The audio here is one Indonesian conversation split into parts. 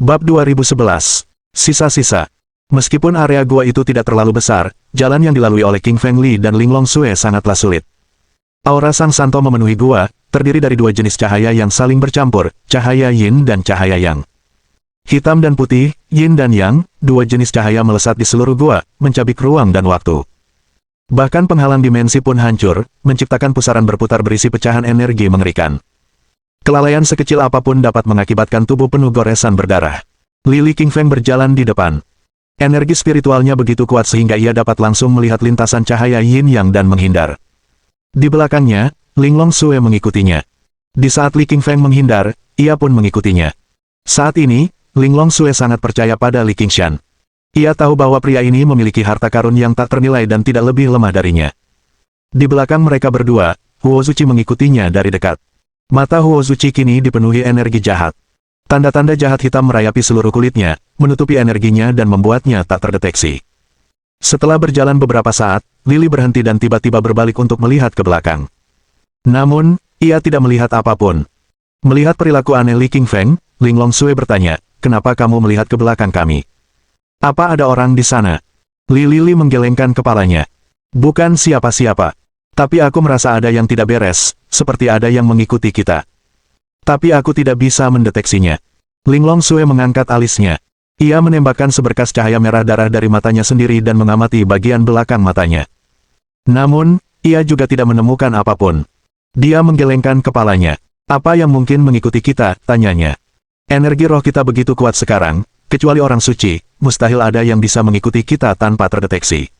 Bab 2011. Sisa-sisa. Meskipun area gua itu tidak terlalu besar, jalan yang dilalui oleh King Feng Li dan Linglong Sui sangatlah sulit. Aura Sang Santo memenuhi gua, terdiri dari dua jenis cahaya yang saling bercampur, cahaya Yin dan cahaya Yang. Hitam dan putih, Yin dan Yang, dua jenis cahaya melesat di seluruh gua, mencabik ruang dan waktu. Bahkan penghalang dimensi pun hancur, menciptakan pusaran berputar berisi pecahan energi mengerikan. Kelalaian sekecil apapun dapat mengakibatkan tubuh penuh goresan berdarah. Li King Feng berjalan di depan. Energi spiritualnya begitu kuat sehingga ia dapat langsung melihat lintasan cahaya Yin Yang dan menghindar. Di belakangnya, Linglong Sui mengikutinya. Di saat Li King Feng menghindar, ia pun mengikutinya. Saat ini, Linglong Sui sangat percaya pada Li Qingshan. Ia tahu bahwa pria ini memiliki harta karun yang tak ternilai dan tidak lebih lemah darinya. Di belakang mereka berdua, Huo Zuci mengikutinya dari dekat. Mata Huo Zuci kini dipenuhi energi jahat. Tanda-tanda jahat hitam merayapi seluruh kulitnya, menutupi energinya dan membuatnya tak terdeteksi. Setelah berjalan beberapa saat, Lili berhenti dan tiba-tiba berbalik untuk melihat ke belakang. Namun, ia tidak melihat apapun. Melihat perilaku aneh Li King Feng, Linglong Sui bertanya, "Kenapa kamu melihat ke belakang kami? Apa ada orang di sana?" Lili menggelengkan kepalanya. "Bukan siapa-siapa. Tapi aku merasa ada yang tidak beres, seperti ada yang mengikuti kita. Tapi aku tidak bisa mendeteksinya." Linglong Sui mengangkat alisnya. Ia menembakkan seberkas cahaya merah darah dari matanya sendiri dan mengamati bagian belakang matanya. Namun, ia juga tidak menemukan apapun. Dia menggelengkan kepalanya. "Apa yang mungkin mengikuti kita?" tanyanya. "Energi roh kita begitu kuat sekarang, kecuali orang suci, mustahil ada yang bisa mengikuti kita tanpa terdeteksi."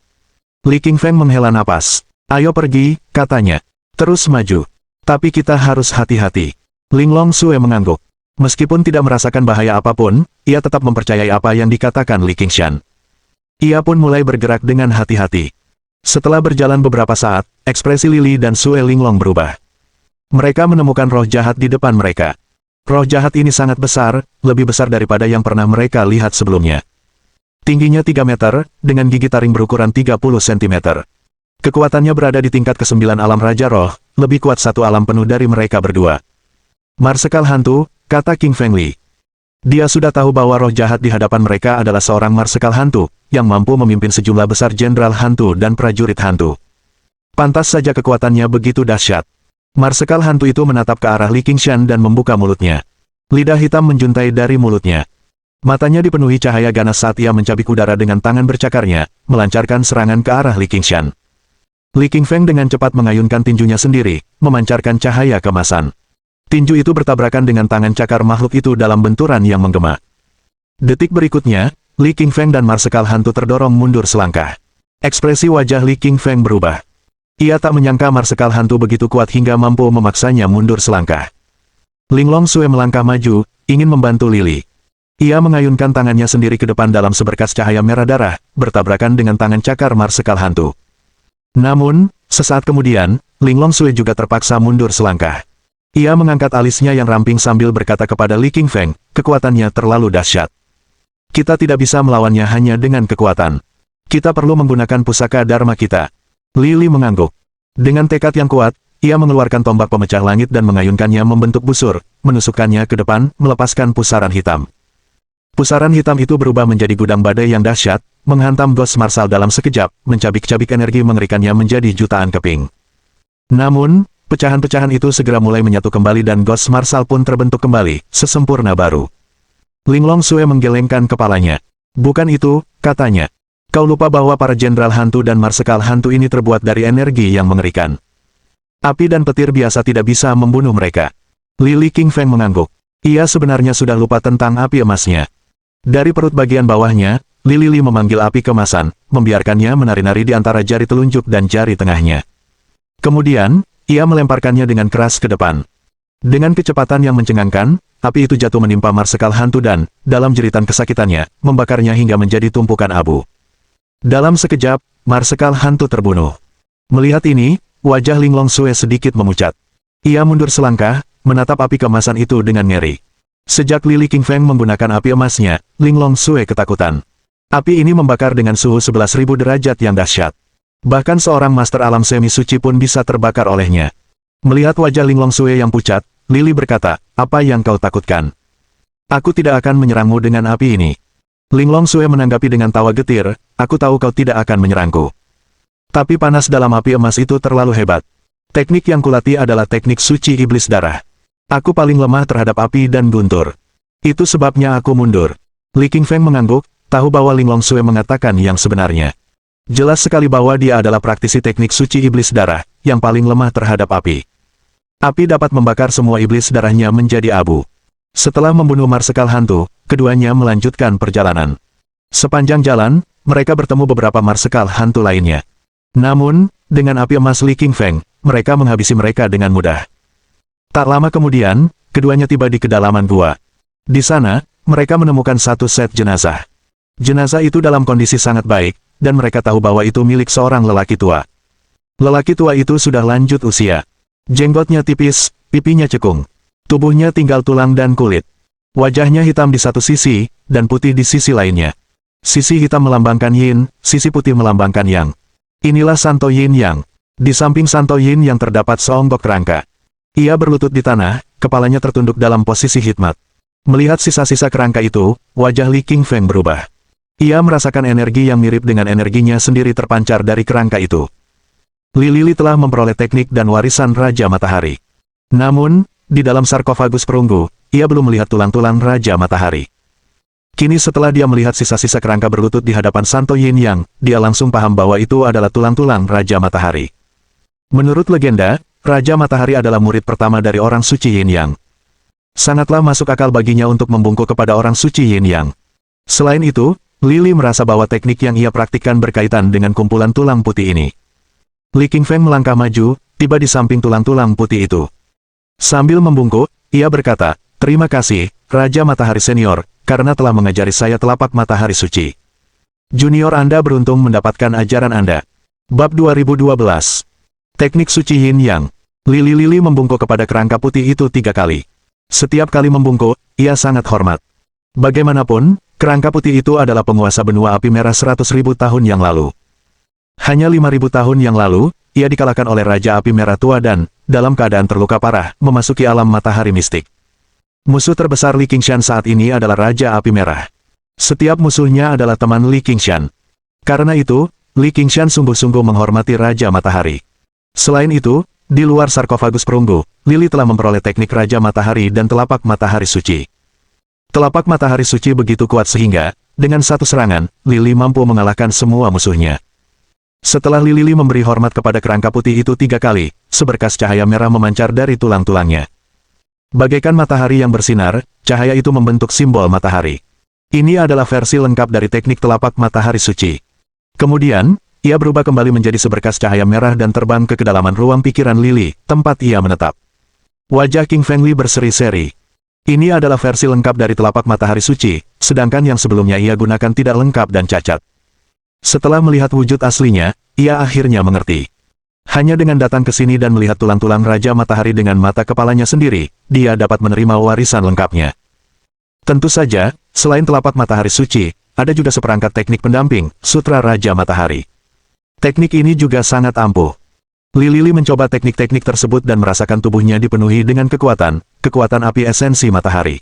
Li King Feng menghela napas. "Ayo pergi," katanya. "Terus maju. Tapi kita harus hati-hati." Linglong Sui mengangguk. Meskipun tidak merasakan bahaya apapun, ia tetap mempercayai apa yang dikatakan Li Qingshan. Ia pun mulai bergerak dengan hati-hati. Setelah berjalan beberapa saat, ekspresi Lili dan Sui Linglong berubah. Mereka menemukan roh jahat di depan mereka. Roh jahat ini sangat besar, lebih besar daripada yang pernah mereka lihat sebelumnya. Tingginya 3 meter, dengan gigi taring berukuran 30 cm. Kekuatannya berada di tingkat ke-9 alam Raja Roh, lebih kuat satu alam penuh dari mereka berdua. "Marsekal hantu," kata King Feng Li. Dia sudah tahu bahwa roh jahat di hadapan mereka adalah seorang marsekal hantu, yang mampu memimpin sejumlah besar jenderal hantu dan prajurit hantu. Pantas saja kekuatannya begitu dahsyat. Marsekal hantu itu menatap ke arah Li Qingshan dan membuka mulutnya. Lidah hitam menjuntai dari mulutnya. Matanya dipenuhi cahaya ganas saat ia mencabik udara dengan tangan bercakarnya, melancarkan serangan ke arah Li Qingshan. Li King Feng dengan cepat mengayunkan tinjunya sendiri, memancarkan cahaya kemasan. Tinju itu bertabrakan dengan tangan cakar makhluk itu dalam benturan yang menggema. Detik berikutnya, Li King Feng dan marsekal hantu terdorong mundur selangkah. Ekspresi wajah Li King Feng berubah. Ia tak menyangka marsekal hantu begitu kuat hingga mampu memaksanya mundur selangkah. Linglong Sui melangkah maju, ingin membantu Lili. Ia mengayunkan tangannya sendiri ke depan dalam seberkas cahaya merah darah, bertabrakan dengan tangan cakar marsekal hantu. Namun, sesaat kemudian, Linglong Sui juga terpaksa mundur selangkah. Ia mengangkat alisnya yang ramping sambil berkata kepada Li King Feng, "Kekuatannya terlalu dahsyat. Kita tidak bisa melawannya hanya dengan kekuatan. Kita perlu menggunakan pusaka Dharma kita." Lili mengangguk. Dengan tekad yang kuat, ia mengeluarkan tombak pemecah langit dan mengayunkannya membentuk busur, menusukkannya ke depan, melepaskan pusaran hitam. Pusaran hitam itu berubah menjadi gudang badai yang dahsyat, menghantam Ghost Marshal dalam sekejap, mencabik-cabik energi mengerikannya menjadi jutaan keping. Namun, pecahan-pecahan itu segera mulai menyatu kembali dan Ghost Marshal pun terbentuk kembali, sesempurna baru. Linglong Sui menggelengkan kepalanya. "Bukan itu," katanya. "Kau lupa bahwa para jenderal hantu dan marsekal hantu ini terbuat dari energi yang mengerikan. Api dan petir biasa tidak bisa membunuh mereka." Li King Feng mengangguk. Ia sebenarnya sudah lupa tentang api emasnya. Dari perut bagian bawahnya, Li memanggil api kemasan, membiarkannya menari-nari di antara jari telunjuk dan jari tengahnya. Kemudian, ia melemparkannya dengan keras ke depan. Dengan kecepatan yang mencengangkan, api itu jatuh menimpa marsekal hantu dan, dalam jeritan kesakitannya, membakarnya hingga menjadi tumpukan abu. Dalam sekejap, marsekal hantu terbunuh. Melihat ini, wajah Linglong Sui sedikit memucat. Ia mundur selangkah, menatap api kemasan itu dengan ngeri. Sejak Li King Feng menggunakan api emasnya, Linglong Sui ketakutan. Api ini membakar dengan suhu 11.000 derajat yang dahsyat. Bahkan seorang master alam semi suci pun bisa terbakar olehnya. Melihat wajah Linglong Sui yang pucat, Lili berkata, "Apa yang kau takutkan?" Aku tidak akan menyerangmu dengan api ini. Linglong Sue menanggapi dengan tawa getir, aku tahu kau tidak akan menyerangku. Tapi panas dalam api emas itu terlalu hebat. Teknik yang kulatih adalah teknik suci iblis darah. Aku paling lemah terhadap api dan guntur. Itu sebabnya aku mundur. Li Qingfeng mengangguk, tahu bahwa Linglong Sue mengatakan yang sebenarnya. Jelas sekali bahwa dia adalah praktisi teknik suci iblis darah, yang paling lemah terhadap api. Api dapat membakar semua iblis darahnya menjadi abu. Setelah membunuh marsekal hantu, keduanya melanjutkan perjalanan. Sepanjang jalan, mereka bertemu beberapa marsekal hantu lainnya. Namun, dengan api emas Li Qingfeng, mereka menghabisi mereka dengan mudah. Tak lama kemudian, keduanya tiba di kedalaman gua. Di sana, mereka menemukan satu set jenazah. Jenazah itu dalam kondisi sangat baik, dan mereka tahu bahwa itu milik seorang lelaki tua. Lelaki tua itu sudah lanjut usia. Jenggotnya tipis, pipinya cekung. Tubuhnya tinggal tulang dan kulit. Wajahnya hitam di satu sisi, dan putih di sisi lainnya. Sisi hitam melambangkan yin, sisi putih melambangkan yang. Inilah Santo Yin Yang. Di samping Santo Yin yang terdapat seonggok kerangka. Ia berlutut di tanah, kepalanya tertunduk dalam posisi hikmat. Melihat sisa-sisa kerangka itu, wajah Li Qingfeng berubah. Ia merasakan energi yang mirip dengan energinya sendiri terpancar dari kerangka itu. Li Lili telah memperoleh teknik dan warisan Raja Matahari. Namun, di dalam sarkofagus perunggu, ia belum melihat tulang-tulang Raja Matahari. Kini setelah dia melihat sisa-sisa kerangka berlutut di hadapan Santo Yin Yang, dia langsung paham bahwa itu adalah tulang-tulang Raja Matahari. Menurut legenda, Raja Matahari adalah murid pertama dari orang suci Yin Yang. Sangatlah masuk akal baginya untuk membungkuk kepada orang suci Yin Yang. Selain itu, Lili merasa bahwa teknik yang ia praktikkan berkaitan dengan kumpulan tulang putih ini. Li Qingfeng melangkah maju, tiba di samping tulang-tulang putih itu. Sambil membungkuk, ia berkata, terima kasih, Raja Matahari Senior, karena telah mengajari saya telapak matahari suci. Junior Anda beruntung mendapatkan ajaran Anda. Bab 2012. Teknik Suci Yin Yang. Li Lili membungkuk kepada kerangka putih itu 3 kali. Setiap kali membungkuk, ia sangat hormat. Bagaimanapun, kerangka putih itu adalah penguasa benua api merah 100.000 tahun yang lalu. Hanya 5.000 tahun yang lalu, ia dikalahkan oleh Raja Api Merah Tua dan, dalam keadaan terluka parah, memasuki alam matahari mistik. Musuh terbesar Li Qingshan saat ini adalah Raja Api Merah. Setiap musuhnya adalah teman Li Qingshan. Karena itu, Li Qingshan sungguh-sungguh menghormati Raja Matahari. Selain itu, di luar sarkofagus perunggu, Lili telah memperoleh teknik Raja Matahari dan telapak matahari suci. Telapak matahari suci begitu kuat sehingga, dengan satu serangan, Lili mampu mengalahkan semua musuhnya. Setelah Li Lili memberi hormat kepada kerangka putih itu 3 kali, seberkas cahaya merah memancar dari tulang-tulangnya. Bagaikan matahari yang bersinar, cahaya itu membentuk simbol matahari. Ini adalah versi lengkap dari teknik telapak matahari suci. Kemudian, ia berubah kembali menjadi seberkas cahaya merah dan terbang ke kedalaman ruang pikiran Lili, tempat ia menetap. Wajah King Feng Li berseri-seri. Ini adalah versi lengkap dari telapak matahari suci, sedangkan yang sebelumnya ia gunakan tidak lengkap dan cacat. Setelah melihat wujud aslinya, ia akhirnya mengerti. Hanya dengan datang ke sini dan melihat tulang-tulang Raja Matahari dengan mata kepalanya sendiri, dia dapat menerima warisan lengkapnya. Tentu saja, selain telapak matahari suci, ada juga seperangkat teknik pendamping, Sutra Raja Matahari. Teknik ini juga sangat ampuh. Li Lili mencoba teknik-teknik tersebut dan merasakan tubuhnya dipenuhi dengan kekuatan api esensi matahari.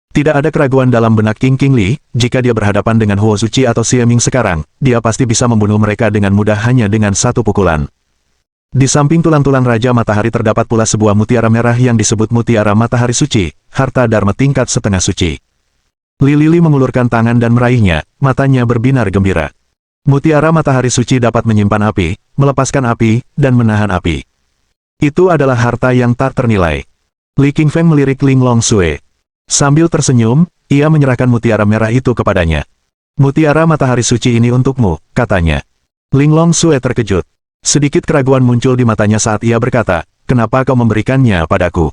Tidak ada keraguan dalam benak King Li, jika dia berhadapan dengan Huo Suci atau Xie Ming sekarang, dia pasti bisa membunuh mereka dengan mudah hanya dengan satu pukulan. Di samping tulang-tulang Raja Matahari terdapat pula sebuah mutiara merah yang disebut Mutiara Matahari Suci, harta Dharma tingkat setengah suci. Li Lili mengulurkan tangan dan meraihnya, matanya berbinar gembira. Mutiara Matahari Suci dapat menyimpan api, melepaskan api, dan menahan api. Itu adalah harta yang tak ternilai. Li Qingfeng melirik Linglong Sue. Sambil tersenyum, ia menyerahkan mutiara merah itu kepadanya. Mutiara Matahari Suci ini untukmu, katanya. Linglong Sue terkejut. Sedikit keraguan muncul di matanya saat ia berkata, kenapa kau memberikannya padaku?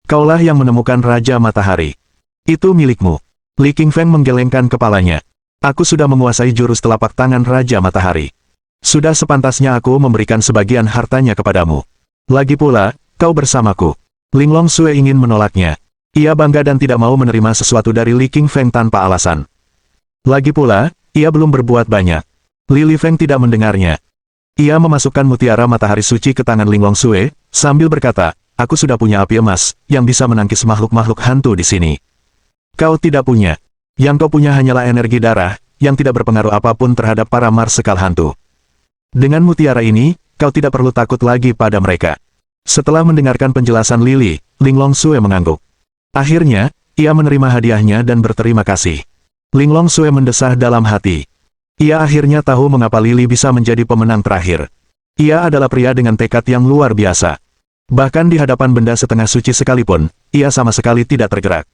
Kaulah yang menemukan Raja Matahari. Itu milikmu. Li Qingfeng menggelengkan kepalanya. Aku sudah menguasai jurus telapak tangan Raja Matahari. Sudah sepantasnya aku memberikan sebagian hartanya kepadamu. Lagi pula, kau bersamaku. Linglong Sue ingin menolaknya. Ia bangga dan tidak mau menerima sesuatu dari Li Qingfeng tanpa alasan. Lagi pula, ia belum berbuat banyak. Li Lifeng tidak mendengarnya. Ia memasukkan mutiara matahari suci ke tangan Linglong Sue, sambil berkata, aku sudah punya api emas, yang bisa menangkis makhluk-makhluk hantu di sini. Kau tidak punya. Yang kau punya hanyalah energi darah, yang tidak berpengaruh apapun terhadap para marsekal hantu. Dengan mutiara ini, kau tidak perlu takut lagi pada mereka. Setelah mendengarkan penjelasan Lily, Linglong Sue mengangguk. Akhirnya, ia menerima hadiahnya dan berterima kasih. Linglong Sue mendesah dalam hati. Ia akhirnya tahu mengapa Lily bisa menjadi pemenang terakhir. Ia adalah pria dengan tekad yang luar biasa. Bahkan di hadapan benda setengah suci sekalipun, ia sama sekali tidak tergerak.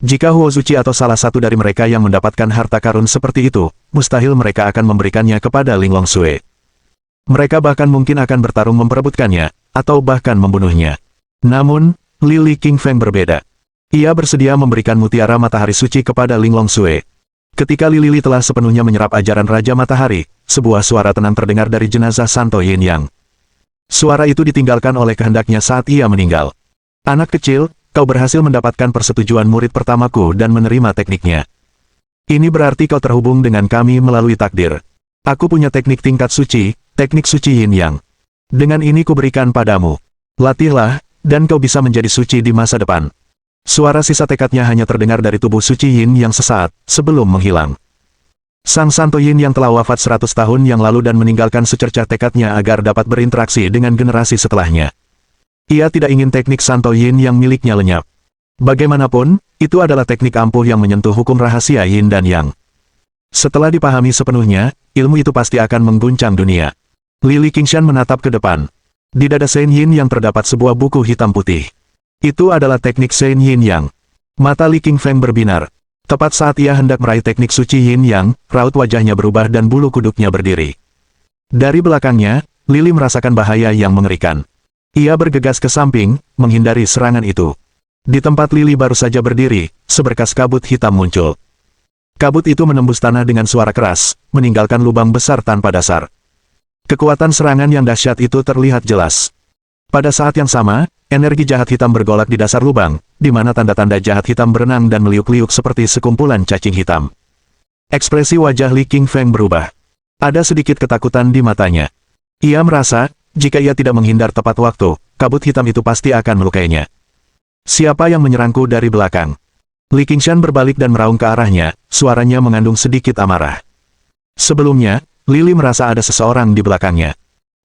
Jika Huo Zuci atau salah satu dari mereka yang mendapatkan harta karun seperti itu, mustahil mereka akan memberikannya kepada Linglong Sue. Mereka bahkan mungkin akan bertarung memperebutkannya, atau bahkan membunuhnya. Namun, Lily King Feng berbeda. Ia bersedia memberikan mutiara matahari suci kepada Linglong Sue. Ketika Lily telah sepenuhnya menyerap ajaran Raja Matahari, sebuah suara tenang terdengar dari jenazah Santo Yin Yang. Suara itu ditinggalkan oleh kehendaknya saat ia meninggal. Anak kecil, kau berhasil mendapatkan persetujuan murid pertamaku dan menerima tekniknya. Ini berarti kau terhubung dengan kami melalui takdir. Aku punya teknik tingkat suci, teknik suci Yin Yang. Dengan ini kuberikan padamu. Latihlah, dan kau bisa menjadi suci di masa depan. Suara sisa tekadnya hanya terdengar dari tubuh suci Yin Yang sesaat, sebelum menghilang. Sang Santo Yin yang telah wafat 100 tahun yang lalu dan meninggalkan secercah tekadnya agar dapat berinteraksi dengan generasi setelahnya. Ia tidak ingin teknik Santo Yin yang miliknya lenyap. Bagaimanapun, itu adalah teknik ampuh yang menyentuh hukum rahasia Yin dan Yang. Setelah dipahami sepenuhnya, ilmu itu pasti akan mengguncang dunia. Lily Qingshan menatap ke depan. Di dada Shen Yin yang terdapat sebuah buku hitam putih. Itu adalah teknik Shen Yin Yang. Mata Li Qingfeng berbinar. Tepat saat ia hendak meraih teknik suci Yin Yang, raut wajahnya berubah dan bulu kuduknya berdiri. Dari belakangnya, Lily merasakan bahaya yang mengerikan. Ia bergegas ke samping, menghindari serangan itu. Di tempat Lily baru saja berdiri, seberkas kabut hitam muncul. Kabut itu menembus tanah dengan suara keras, meninggalkan lubang besar tanpa dasar. Kekuatan serangan yang dahsyat itu terlihat jelas. Pada saat yang sama, energi jahat hitam bergolak di dasar lubang, di mana tanda-tanda jahat hitam berenang dan meliuk-liuk seperti sekumpulan cacing hitam. Ekspresi wajah Li Qingfeng berubah. Ada sedikit ketakutan di matanya. Ia merasa, jika ia tidak menghindar tepat waktu, kabut hitam itu pasti akan melukainya. Siapa yang menyerangku dari belakang? Li Qingshan berbalik dan meraung ke arahnya, suaranya mengandung sedikit amarah. Sebelumnya, Lily merasa ada seseorang di belakangnya.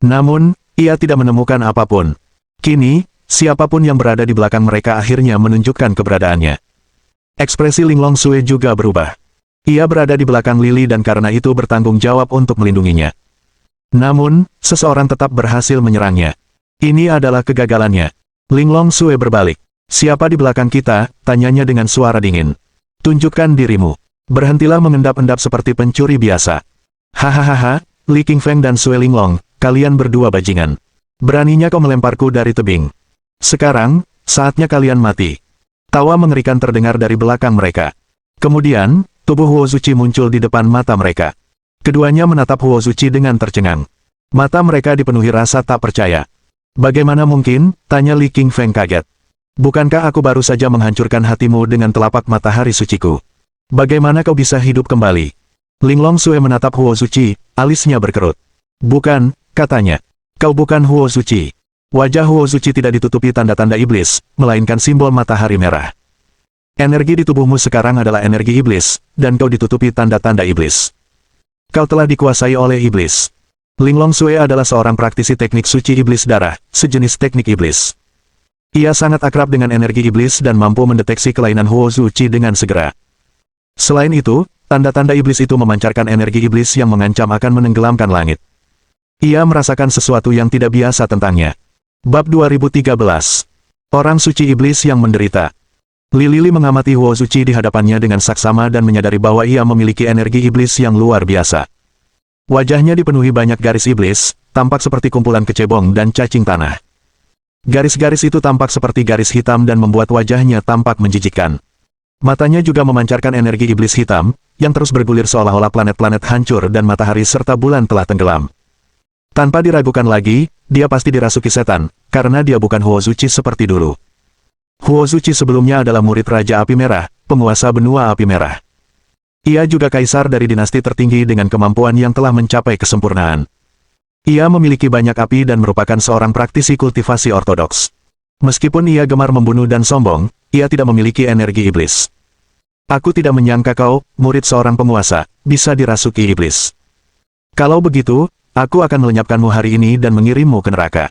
Namun, ia tidak menemukan apapun. Kini, siapapun yang berada di belakang mereka akhirnya menunjukkan keberadaannya. Ekspresi Linglong Sue juga berubah. Ia berada di belakang Lily dan karena itu bertanggung jawab untuk melindunginya. Namun, seseorang tetap berhasil menyerangnya. Ini adalah kegagalannya. Linglong Sue berbalik. Siapa di belakang kita? Tanyanya dengan suara dingin. Tunjukkan dirimu. Berhentilah mengendap-endap seperti pencuri biasa. Hahaha, Li Qingfeng dan Sue Linglong, kalian berdua bajingan. Beraninya kau melemparku dari tebing. Sekarang, saatnya kalian mati. Tawa mengerikan terdengar dari belakang mereka. Kemudian, tubuh Huo Zuci muncul di depan mata mereka. Keduanya menatap Huo Zuci dengan tercengang. Mata mereka dipenuhi rasa tak percaya. Bagaimana mungkin? Tanya Li Qingfeng kaget. Bukankah aku baru saja menghancurkan hatimu dengan telapak matahari suciku? Bagaimana kau bisa hidup kembali? Linglong Sue menatap Huo Zuci, alisnya berkerut. Bukan, katanya. Kau bukan Huo Zuci. Wajah Huo Zuci tidak ditutupi tanda-tanda iblis, melainkan simbol matahari merah. Energi di tubuhmu sekarang adalah energi iblis, dan kau ditutupi tanda-tanda iblis. Kau telah dikuasai oleh iblis. Linglong Sue adalah seorang praktisi teknik suci iblis darah, sejenis teknik iblis. Ia sangat akrab dengan energi iblis dan mampu mendeteksi kelainan Huo Zuci dengan segera. Selain itu, tanda-tanda iblis itu memancarkan energi iblis yang mengancam akan menenggelamkan langit. Ia merasakan sesuatu yang tidak biasa tentangnya. Bab 2013. Orang suci iblis yang menderita. Lily mengamati Huo Zuci di hadapannya dengan saksama dan menyadari bahwa ia memiliki energi iblis yang luar biasa. Wajahnya dipenuhi banyak garis iblis, tampak seperti kumpulan kecebong dan cacing tanah. Garis-garis itu tampak seperti garis hitam dan membuat wajahnya tampak menjijikkan. Matanya juga memancarkan energi iblis hitam, yang terus bergulir seolah-olah planet-planet hancur dan matahari serta bulan telah tenggelam. Tanpa diragukan lagi, dia pasti dirasuki setan, karena dia bukan Huo Zuci seperti dulu. Huo Zuci sebelumnya adalah murid Raja Api Merah, penguasa benua Api Merah. Ia juga kaisar dari dinasti tertinggi dengan kemampuan yang telah mencapai kesempurnaan. Ia memiliki banyak api dan merupakan seorang praktisi kultivasi ortodoks. Meskipun ia gemar membunuh dan sombong, ia tidak memiliki energi iblis. Aku tidak menyangka kau, murid seorang penguasa, bisa dirasuki iblis. Kalau begitu, aku akan melenyapkanmu hari ini dan mengirimmu ke neraka.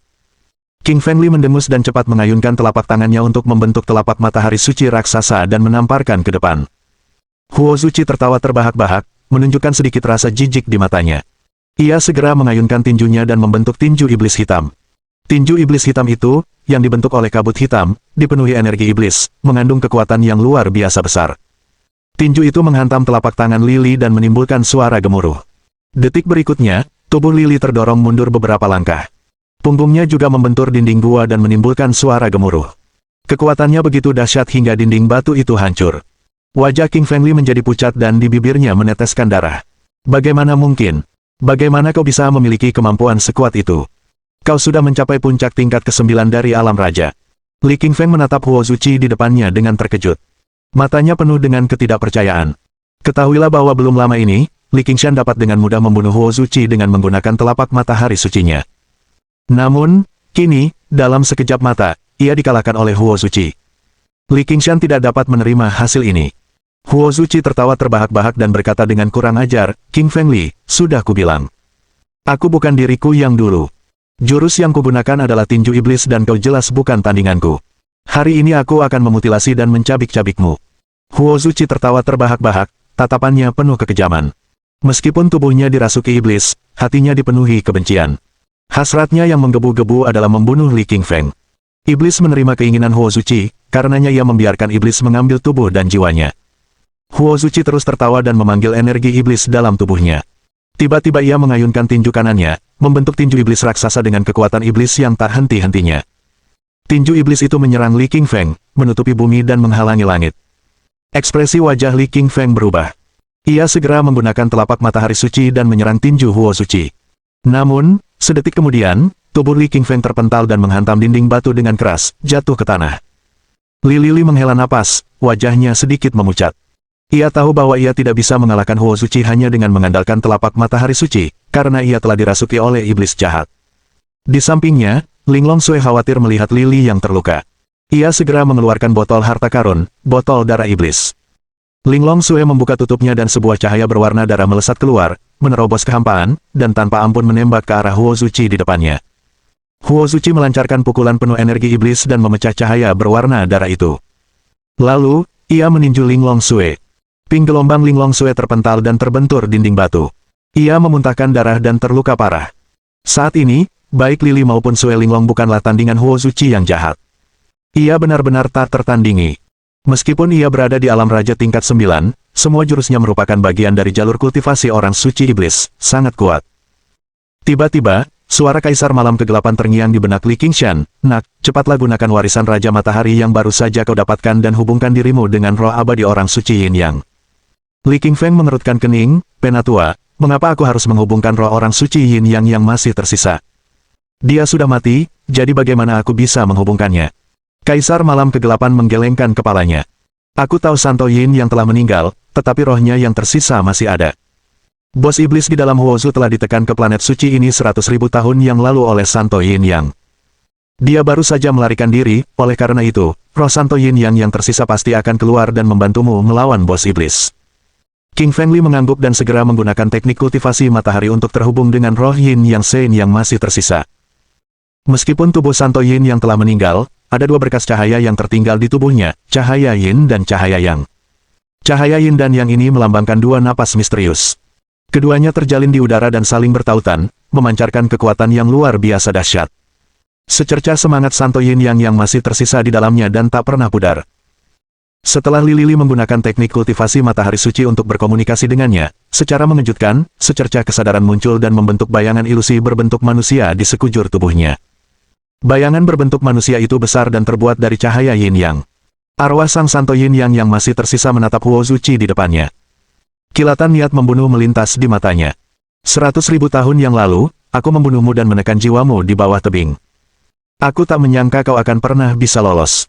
King Fengli mendengus dan cepat mengayunkan telapak tangannya untuk membentuk telapak matahari suci raksasa dan menamparkan ke depan. Huo Zuci tertawa terbahak-bahak, menunjukkan sedikit rasa jijik di matanya. Ia segera mengayunkan tinjunya dan membentuk tinju iblis hitam. Tinju iblis hitam itu, yang dibentuk oleh kabut hitam, dipenuhi energi iblis, mengandung kekuatan yang luar biasa besar. Tinju itu menghantam telapak tangan Lily dan menimbulkan suara gemuruh. Detik berikutnya, tubuh Lily terdorong mundur beberapa langkah. Punggungnya juga membentur dinding gua dan menimbulkan suara gemuruh. Kekuatannya begitu dahsyat hingga dinding batu itu hancur. Wajah King Fengli menjadi pucat dan di bibirnya meneteskan darah. Bagaimana mungkin? Bagaimana kau bisa memiliki kemampuan sekuat itu? Kau sudah mencapai puncak tingkat ke-9 dari alam raja. Li Qingfeng menatap Huo Zuci di depannya dengan terkejut. Matanya penuh dengan ketidakpercayaan. Ketahuilah bahwa belum lama ini, Li Qingshan dapat dengan mudah membunuh Huo Zuci dengan menggunakan telapak matahari sucinya. Namun, kini, dalam sekejap mata, ia dikalahkan oleh Huo Zuci. Li Qingshan tidak dapat menerima hasil ini. Huo Zuci tertawa terbahak-bahak dan berkata dengan kurang ajar, King Fengli, sudah kubilang. Aku bukan diriku yang dulu. Jurus yang kugunakan adalah tinju iblis dan kau jelas bukan tandinganku. Hari ini aku akan memutilasi dan mencabik-cabikmu. Huo Zuci tertawa terbahak-bahak, tatapannya penuh kekejaman. Meskipun tubuhnya dirasuki iblis, hatinya dipenuhi kebencian. Hasratnya yang menggebu-gebu adalah membunuh Li Qingfeng. Iblis menerima keinginan Huo Zuci, karenanya ia membiarkan iblis mengambil tubuh dan jiwanya. Huo Zuci terus tertawa dan memanggil energi iblis dalam tubuhnya. Tiba-tiba ia mengayunkan tinju kanannya, membentuk tinju iblis raksasa dengan kekuatan iblis yang tak henti-hentinya. Tinju iblis itu menyerang Li Qingfeng, menutupi bumi dan menghalangi langit. Ekspresi wajah Li Qingfeng berubah. Ia segera menggunakan telapak matahari suci dan menyerang tinju Huo Zuci. Namun, sedetik kemudian, tubuh Li Qingfeng terpental dan menghantam dinding batu dengan keras, jatuh ke tanah. Li Lili menghela napas, wajahnya sedikit memucat. Ia tahu bahwa ia tidak bisa mengalahkan Huo Zuci hanya dengan mengandalkan telapak matahari suci, karena ia telah dirasuki oleh iblis jahat. Di sampingnya, Linglong Sui khawatir melihat Lily yang terluka. Ia segera mengeluarkan botol harta karun, botol darah iblis. Linglong Sui membuka tutupnya dan sebuah cahaya berwarna darah melesat keluar, menerobos kehampaan, dan tanpa ampun menembak ke arah Huo Zuci di depannya. Huo Zuci melancarkan pukulan penuh energi iblis dan memecah cahaya berwarna darah itu. Lalu, ia meninju Linglong Sui. Ping gelombang Linglong Sui terpental dan terbentur dinding batu. Ia memuntahkan darah dan terluka parah. Saat ini, baik Lily maupun Sui Linglong bukanlah tandingan Huo Zuci yang jahat. Ia benar-benar tak tertandingi. Meskipun ia berada di alam raja tingkat 9, semua jurusnya merupakan bagian dari jalur kultivasi orang suci iblis, sangat kuat. Tiba-tiba, suara Kaisar Malam Kegelapan terngiang di benak Li Qingshan, "Nak, cepatlah gunakan warisan Raja Matahari yang baru saja kau dapatkan dan hubungkan dirimu dengan roh abadi orang suci Yin Yang." Li Qingfeng mengerutkan kening, "Penatua, mengapa aku harus menghubungkan roh orang suci Yin Yang yang masih tersisa? Dia sudah mati, jadi bagaimana aku bisa menghubungkannya?" Kaisar Malam Kegelapan menggelengkan kepalanya. "Aku tahu Santo Yin yang telah meninggal, tetapi rohnya yang tersisa masih ada. Bos iblis di dalam Huozu telah ditekan ke planet suci ini 100.000 tahun yang lalu oleh Santo Yin Yang. Dia baru saja melarikan diri, oleh karena itu, roh Santo Yin Yang tersisa pasti akan keluar dan membantumu melawan bos iblis." King Fengli mengangguk dan segera menggunakan teknik kultivasi matahari untuk terhubung dengan roh Yin Yang Sein yang masih tersisa. Meskipun tubuh Santo Yin yang telah meninggal, ada dua berkas cahaya yang tertinggal di tubuhnya, cahaya Yin dan cahaya Yang. Cahaya Yin dan Yang ini melambangkan dua napas misterius. Keduanya terjalin di udara dan saling bertautan, memancarkan kekuatan yang luar biasa dahsyat. Secercah semangat Santo Yin yang masih tersisa di dalamnya dan tak pernah pudar. Setelah Li Lili menggunakan teknik kultivasi matahari suci untuk berkomunikasi dengannya, secara mengejutkan, secercah kesadaran muncul dan membentuk bayangan ilusi berbentuk manusia di sekujur tubuhnya. Bayangan berbentuk manusia itu besar dan terbuat dari cahaya Yin Yang. Arwah sang Santo Yin yang masih tersisa menatap Huo Zuci di depannya. Kilatan niat membunuh melintas di matanya. 100.000 tahun yang lalu, aku membunuhmu dan menekan jiwamu di bawah tebing. Aku tak menyangka kau akan pernah bisa lolos.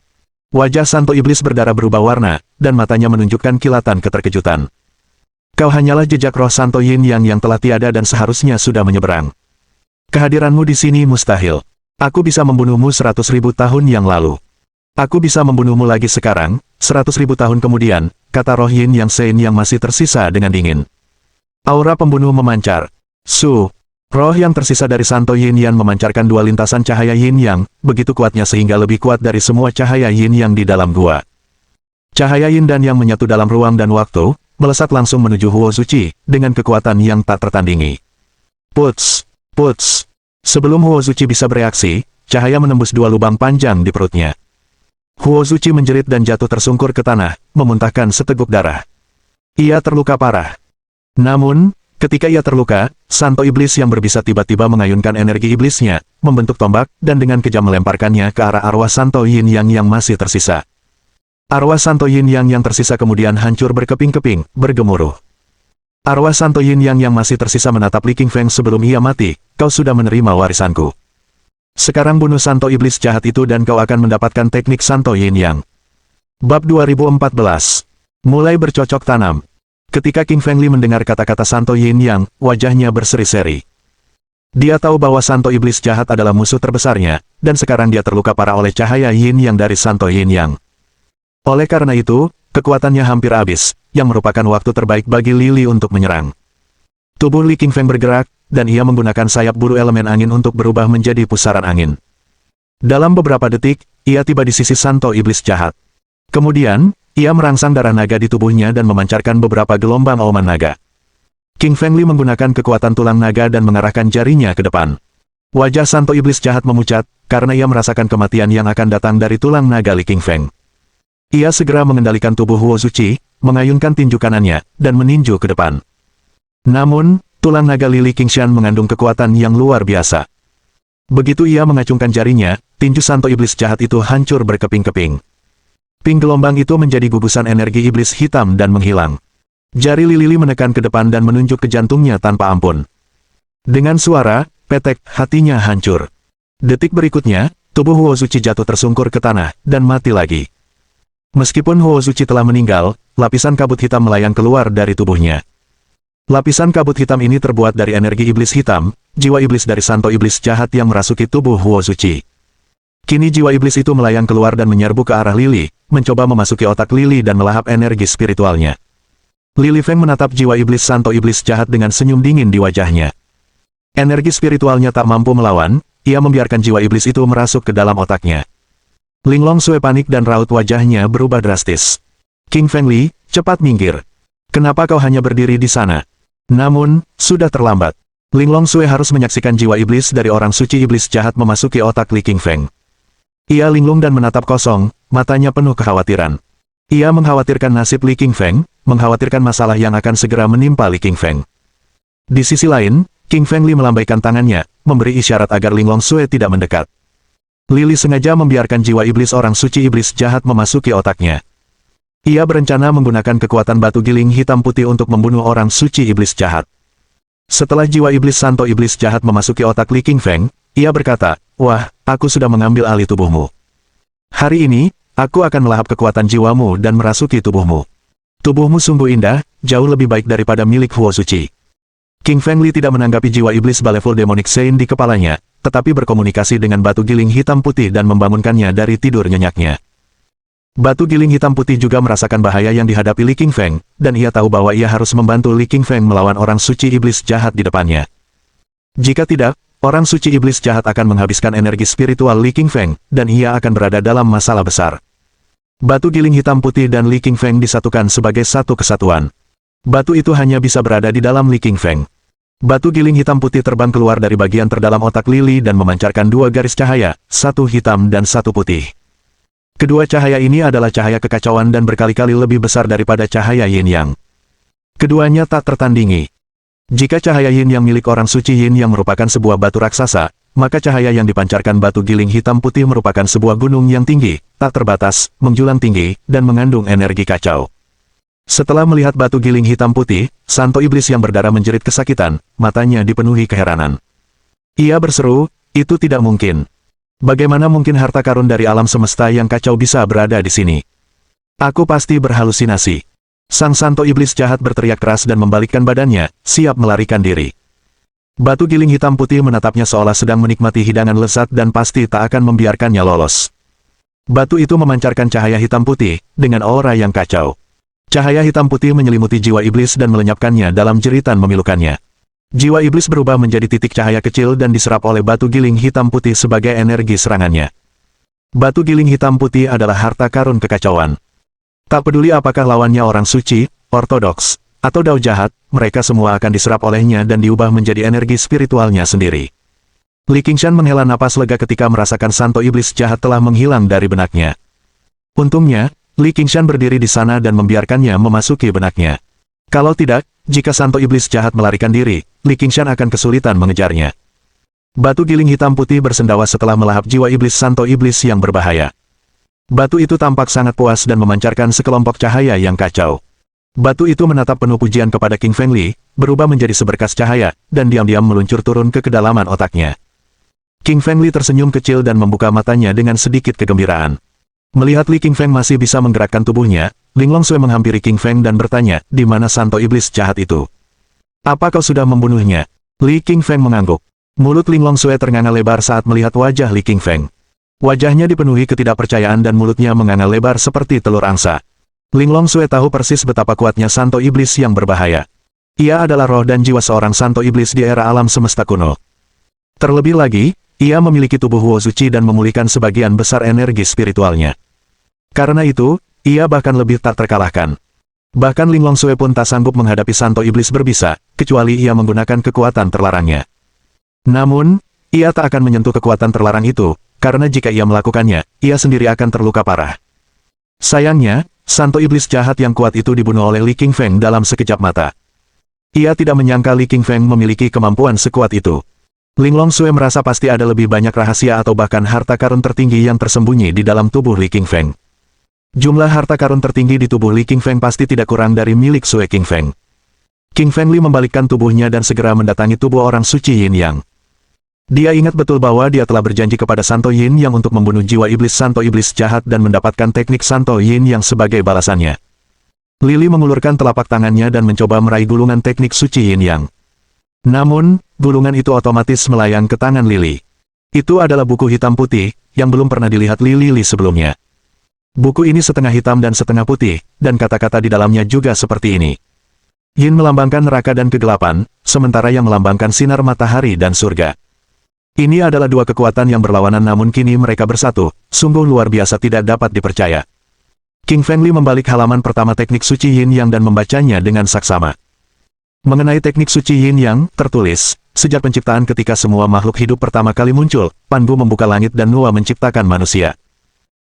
Wajah Santo Iblis berdarah berubah warna, dan matanya menunjukkan kilatan keterkejutan. Kau hanyalah jejak roh Santo Yin yang telah tiada dan seharusnya sudah menyeberang. Kehadiranmu di sini mustahil. Aku bisa membunuhmu 100.000 tahun yang lalu. Aku bisa membunuhmu lagi sekarang, 100.000 tahun kemudian, kata roh Yin Yang Sein yang masih tersisa dengan dingin. Aura pembunuh memancar. Su. Roh yang tersisa dari Santo Yin Yang memancarkan dua lintasan cahaya Yin Yang, begitu kuatnya sehingga lebih kuat dari semua cahaya Yin Yang di dalam gua. Cahaya Yin dan Yang menyatu dalam ruang dan waktu, melesat langsung menuju Huo Zuci, dengan kekuatan yang tak tertandingi. Puts! Puts! Sebelum Huo Zuci bisa bereaksi, cahaya menembus dua lubang panjang di perutnya. Huo Zuci menjerit dan jatuh tersungkur ke tanah, memuntahkan seteguk darah. Ia terluka parah. Namun, ketika ia terluka, Santo Iblis yang berbisa tiba-tiba mengayunkan energi iblisnya, membentuk tombak, dan dengan kejam melemparkannya ke arah arwah Santo Yin Yang yang masih tersisa. Arwah Santo Yin Yang yang tersisa kemudian hancur berkeping-keping, bergemuruh. Arwah Santo Yin Yang yang masih tersisa menatap Li Qingfeng sebelum ia mati, kau sudah menerima warisanku. Sekarang bunuh Santo Iblis jahat itu dan kau akan mendapatkan teknik Santo Yin Yang. Bab 2014. Mulai bercocok tanam. Ketika King Feng Li mendengar kata-kata Santo Yin Yang, wajahnya berseri-seri. Dia tahu bahwa Santo Iblis jahat adalah musuh terbesarnya, dan sekarang dia terluka parah oleh cahaya Yin Yang dari Santo Yin Yang. Oleh karena itu, kekuatannya hampir habis, yang merupakan waktu terbaik bagi Lili untuk menyerang. Tubuh Li Qingfeng bergerak, dan ia menggunakan sayap buru elemen angin untuk berubah menjadi pusaran angin. Dalam beberapa detik, ia tiba di sisi Santo Iblis jahat. Kemudian, ia merangsang darah naga di tubuhnya dan memancarkan beberapa gelombang auman naga. King Feng Li menggunakan kekuatan tulang naga dan mengarahkan jarinya ke depan. Wajah Santo Iblis jahat memucat, karena ia merasakan kematian yang akan datang dari tulang naga Li Qingfeng. Ia segera mengendalikan tubuh Huo Zuci, mengayunkan tinju kanannya, dan meninju ke depan. Namun, tulang naga Li Qingshan mengandung kekuatan yang luar biasa. Begitu ia mengacungkan jarinya, tinju Santo Iblis jahat itu hancur berkeping-keping. Ping gelombang itu menjadi gugusan energi iblis hitam dan menghilang. Jari Lili menekan ke depan dan menunjuk ke jantungnya tanpa ampun. Dengan suara, petek, hatinya hancur. Detik berikutnya, tubuh Huo Zuci jatuh tersungkur ke tanah, dan mati lagi. Meskipun Huo Zuci telah meninggal, lapisan kabut hitam melayang keluar dari tubuhnya. Lapisan kabut hitam ini terbuat dari energi iblis hitam, jiwa iblis dari Santo Iblis jahat yang merasuki tubuh Huo Zuci. Kini jiwa iblis itu melayang keluar dan menyerbu ke arah Lili, mencoba memasuki otak Lili dan melahap energi spiritualnya. Lili Feng menatap jiwa iblis Santo Iblis jahat dengan senyum dingin di wajahnya. Energi spiritualnya tak mampu melawan, ia membiarkan jiwa iblis itu merasuk ke dalam otaknya. Linglong Sui panik dan raut wajahnya berubah drastis. King Feng Li, cepat minggir. Kenapa kau hanya berdiri di sana? Namun, sudah terlambat. Linglong Sui harus menyaksikan jiwa iblis dari orang suci iblis jahat memasuki otak Li Qingfeng. Ia linglung dan menatap kosong, matanya penuh kekhawatiran. Ia mengkhawatirkan nasib Li Qingfeng, mengkhawatirkan masalah yang akan segera menimpa Li Qingfeng. Di sisi lain, King Feng Li melambaikan tangannya, memberi isyarat agar Linglong Sui tidak mendekat. Lili sengaja membiarkan jiwa iblis orang suci iblis jahat memasuki otaknya. Ia berencana menggunakan kekuatan batu giling hitam putih untuk membunuh orang suci iblis jahat. Setelah jiwa iblis Santo Iblis jahat memasuki otak Li Qingfeng, ia berkata, "Wah, aku sudah mengambil alih tubuhmu. Hari ini, aku akan melahap kekuatan jiwamu dan merasuki tubuhmu. Tubuhmu sungguh indah, jauh lebih baik daripada milik Huo Zuci." King Feng Li tidak menanggapi jiwa iblis Baleful Demonic Sein di kepalanya, tetapi berkomunikasi dengan batu giling hitam putih dan membangunkannya dari tidur nyenyaknya. Batu giling hitam putih juga merasakan bahaya yang dihadapi Li Qingfeng, dan ia tahu bahwa ia harus membantu Li Qingfeng melawan orang suci iblis jahat di depannya. Jika tidak, orang suci iblis jahat akan menghabiskan energi spiritual Li Qingfeng, dan ia akan berada dalam masalah besar. Batu giling hitam putih dan Li Qingfeng disatukan sebagai satu kesatuan. Batu itu hanya bisa berada di dalam Li Qingfeng. Batu giling hitam putih terbang keluar dari bagian terdalam otak Lili dan memancarkan dua garis cahaya, satu hitam dan satu putih. Kedua cahaya ini adalah cahaya kekacauan dan berkali-kali lebih besar daripada cahaya Yin Yang. Keduanya tak tertandingi. Jika cahaya Yin Yang milik orang suci Yin Yang merupakan sebuah batu raksasa, maka cahaya yang dipancarkan batu giling hitam putih merupakan sebuah gunung yang tinggi, tak terbatas, menjulang tinggi, dan mengandung energi kacau. Setelah melihat batu giling hitam putih, Santo Iblis yang berdarah menjerit kesakitan, matanya dipenuhi keheranan. Ia berseru, "Itu tidak mungkin. Bagaimana mungkin harta karun dari alam semesta yang kacau bisa berada di sini? Aku pasti berhalusinasi." Sang Santo Iblis jahat berteriak keras dan membalikkan badannya, siap melarikan diri. Batu giling hitam putih menatapnya seolah sedang menikmati hidangan lezat dan pasti tak akan membiarkannya lolos. Batu itu memancarkan cahaya hitam putih, dengan aura yang kacau. Cahaya hitam putih menyelimuti jiwa iblis dan melenyapkannya dalam jeritan memilukannya. Jiwa iblis berubah menjadi titik cahaya kecil dan diserap oleh batu giling hitam putih sebagai energi serangannya. Batu giling hitam putih adalah harta karun kekacauan. Tak peduli apakah lawannya orang suci, ortodoks, atau dao jahat, mereka semua akan diserap olehnya dan diubah menjadi energi spiritualnya sendiri. Li Qingshan menghela napas lega ketika merasakan santo iblis jahat telah menghilang dari benaknya. Untungnya, Li Qingshan berdiri di sana dan membiarkannya memasuki benaknya. Kalau tidak, jika santo iblis jahat melarikan diri, Li Qingshan akan kesulitan mengejarnya. Batu giling hitam putih bersendawa setelah melahap jiwa iblis santo iblis yang berbahaya. Batu itu tampak sangat puas dan memancarkan sekelompok cahaya yang kacau. Batu itu menatap penuh pujian kepada King Feng Li, berubah menjadi seberkas cahaya, dan diam-diam meluncur turun ke kedalaman otaknya. King Feng Li tersenyum kecil dan membuka matanya dengan sedikit kegembiraan. Melihat Li King Feng masih bisa menggerakkan tubuhnya, Ling Longsue menghampiri King Feng dan bertanya, di mana santo iblis jahat itu? Apa kau sudah membunuhnya? Li King Feng mengangguk. Mulut Ling Longsue ternganga lebar saat melihat wajah Li King Feng. Wajahnya dipenuhi ketidakpercayaan dan mulutnya menganga lebar seperti telur angsa. Ling Longsue tahu persis betapa kuatnya santo iblis yang berbahaya. Ia adalah roh dan jiwa seorang santo iblis di era alam semesta kuno. Terlebih lagi, ia memiliki tubuh Huo Suci dan memulihkan sebagian besar energi spiritualnya. Karena itu, ia bahkan lebih tak terkalahkan. Bahkan Ling Longsue pun tak sanggup menghadapi santo iblis berbisa, kecuali ia menggunakan kekuatan terlarangnya. Namun, ia tak akan menyentuh kekuatan terlarang itu, karena jika ia melakukannya, ia sendiri akan terluka parah. Sayangnya, santo iblis jahat yang kuat itu dibunuh oleh Li King Feng dalam sekejap mata. Ia tidak menyangka Li King Feng memiliki kemampuan sekuat itu. Ling Longsue merasa pasti ada lebih banyak rahasia atau bahkan harta karun tertinggi yang tersembunyi di dalam tubuh Li King Feng. Jumlah harta karun tertinggi di tubuh Li King Feng pasti tidak kurang dari milik Sue King Feng. King Feng Li membalikkan tubuhnya dan segera mendatangi tubuh orang suci Yin Yang. Dia ingat betul bahwa dia telah berjanji kepada Santo Yin Yang untuk membunuh jiwa iblis Santo Iblis jahat dan mendapatkan teknik Santo Yin Yang sebagai balasannya. Lili mengulurkan telapak tangannya dan mencoba meraih gulungan teknik suci Yin Yang. Namun, gulungan itu otomatis melayang ke tangan Lili. Itu adalah buku hitam putih, yang belum pernah dilihat Lili sebelumnya. Buku ini setengah hitam dan setengah putih, dan kata-kata di dalamnya juga seperti ini. Yin melambangkan neraka dan kegelapan, sementara yang melambangkan sinar matahari dan surga. Ini adalah dua kekuatan yang berlawanan namun kini mereka bersatu, sungguh luar biasa tidak dapat dipercaya. King Feng Li membalik halaman pertama teknik suci Yin Yang dan membacanya dengan saksama. Mengenai teknik suci Yin Yang, tertulis, sejak penciptaan ketika semua makhluk hidup pertama kali muncul, Pan Bu membuka langit dan Nuwa menciptakan manusia.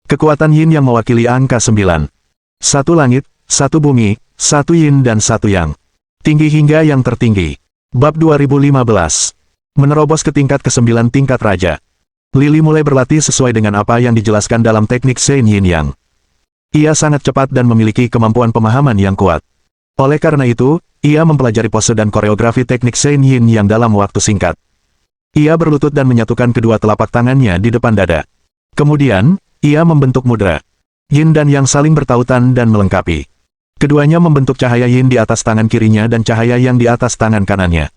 Kekuatan Yin Yang mewakili angka 9. Satu langit, satu bumi, satu Yin dan satu Yang. Tinggi hingga yang tertinggi. Bab 2015. Menerobos ke tingkat ke-9 tingkat raja. Lili mulai berlatih sesuai dengan apa yang dijelaskan dalam teknik Sein Yin Yang. Ia sangat cepat dan memiliki kemampuan pemahaman yang kuat. Oleh karena itu, ia mempelajari pose dan koreografi teknik Sein Yin Yang dalam waktu singkat. Ia berlutut dan menyatukan kedua telapak tangannya di depan dada. Kemudian, ia membentuk mudra. Yin dan Yang saling bertautan dan melengkapi. Keduanya membentuk cahaya Yin di atas tangan kirinya dan cahaya Yang di atas tangan kanannya.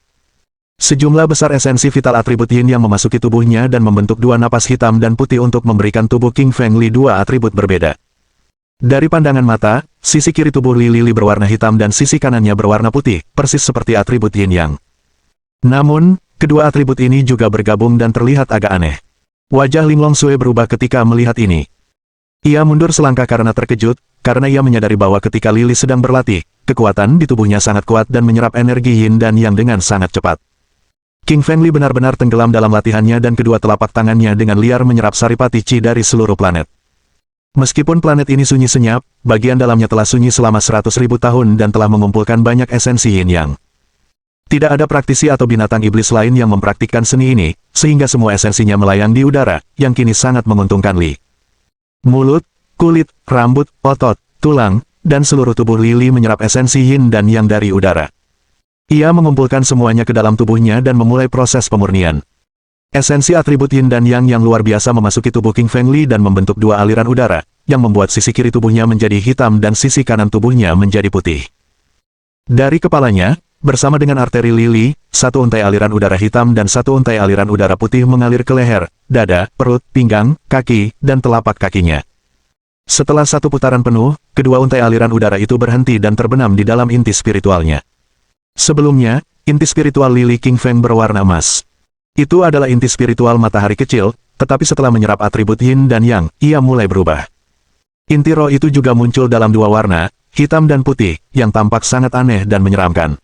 Sejumlah besar esensi vital atribut Yin Yang memasuki tubuhnya dan membentuk dua napas hitam dan putih untuk memberikan tubuh King Feng Li dua atribut berbeda. Dari pandangan mata, sisi kiri tubuh Lili berwarna hitam dan sisi kanannya berwarna putih, persis seperti atribut Yin Yang. Namun, kedua atribut ini juga bergabung dan terlihat agak aneh. Wajah Ling Longsue berubah ketika melihat ini. Ia mundur selangkah karena terkejut, karena ia menyadari bahwa ketika Lili sedang berlatih, kekuatan di tubuhnya sangat kuat dan menyerap energi Yin dan Yang dengan sangat cepat. King Feng Li benar-benar tenggelam dalam latihannya dan kedua telapak tangannya dengan liar menyerap saripati Qi dari seluruh planet. Meskipun planet ini sunyi senyap, bagian dalamnya telah sunyi selama 100.000 tahun dan telah mengumpulkan banyak esensi Yin Yang. Tidak ada praktisi atau binatang iblis lain yang mempraktikkan seni ini, sehingga semua esensinya melayang di udara, yang kini sangat menguntungkan Li. Mulut, kulit, rambut, otot, tulang, dan seluruh tubuh Lili menyerap esensi Yin dan Yang dari udara. Ia mengumpulkan semuanya ke dalam tubuhnya dan memulai proses pemurnian. Esensi atribut Yin dan Yang yang luar biasa memasuki tubuh King Feng Li dan membentuk dua aliran udara, yang membuat sisi kiri tubuhnya menjadi hitam dan sisi kanan tubuhnya menjadi putih. Dari kepalanya, bersama dengan arteri Lili, satu untai aliran udara hitam dan satu untai aliran udara putih mengalir ke leher, dada, perut, pinggang, kaki, dan telapak kakinya. Setelah satu putaran penuh, kedua untai aliran udara itu berhenti dan terbenam di dalam inti spiritualnya. Sebelumnya, inti spiritual Lili King Feng berwarna emas. Itu adalah inti spiritual matahari kecil, tetapi setelah menyerap atribut yin dan yang, ia mulai berubah. Inti roh itu juga muncul dalam dua warna, hitam dan putih, yang tampak sangat aneh dan menyeramkan.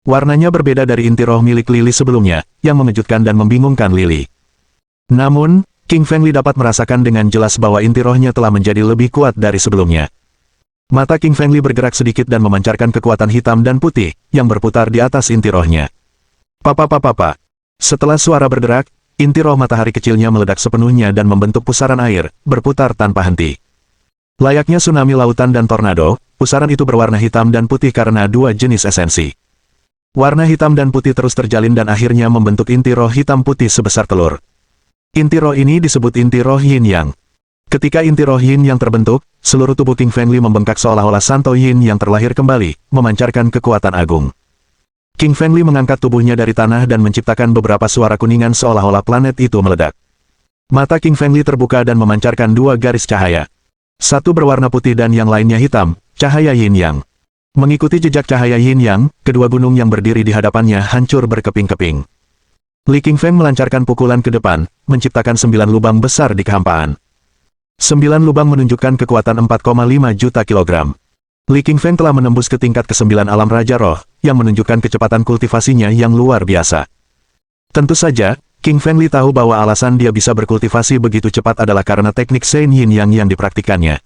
Warnanya berbeda dari inti roh milik Lili sebelumnya, yang mengejutkan dan membingungkan Lili. Namun, King Feng Li dapat merasakan dengan jelas bahwa inti rohnya telah menjadi lebih kuat dari sebelumnya. Mata King Feng Li bergerak sedikit dan memancarkan kekuatan hitam dan putih, yang berputar di atas inti rohnya. Papa. Setelah suara berderak, inti roh matahari kecilnya meledak sepenuhnya dan membentuk pusaran air, berputar tanpa henti. Layaknya tsunami lautan dan tornado, pusaran itu berwarna hitam dan putih karena dua jenis esensi. Warna hitam dan putih terus terjalin dan akhirnya membentuk inti roh hitam putih sebesar telur. Inti roh ini disebut inti roh yin yang. Ketika inti roh yin yang terbentuk, seluruh tubuh King Feng Li membengkak seolah-olah Santo Yin yang terlahir kembali, memancarkan kekuatan agung. King Feng Li mengangkat tubuhnya dari tanah dan menciptakan beberapa suara kuningan seolah-olah planet itu meledak. Mata King Feng Li terbuka dan memancarkan dua garis cahaya. Satu berwarna putih dan yang lainnya hitam, cahaya yin yang. Mengikuti jejak cahaya yin yang, kedua gunung yang berdiri di hadapannya hancur berkeping-keping. Li King Feng melancarkan pukulan ke depan, menciptakan 9 lubang besar di kehampaan. 9 lubang menunjukkan kekuatan 4,5 juta kilogram. Li King Feng telah menembus ke tingkat ke-9 alam Raja Roh, yang menunjukkan kecepatan kultivasinya yang luar biasa. Tentu saja, King Feng Li tahu bahwa alasan dia bisa berkultivasi begitu cepat adalah karena teknik Sein Yin Yang yang dipraktikannya.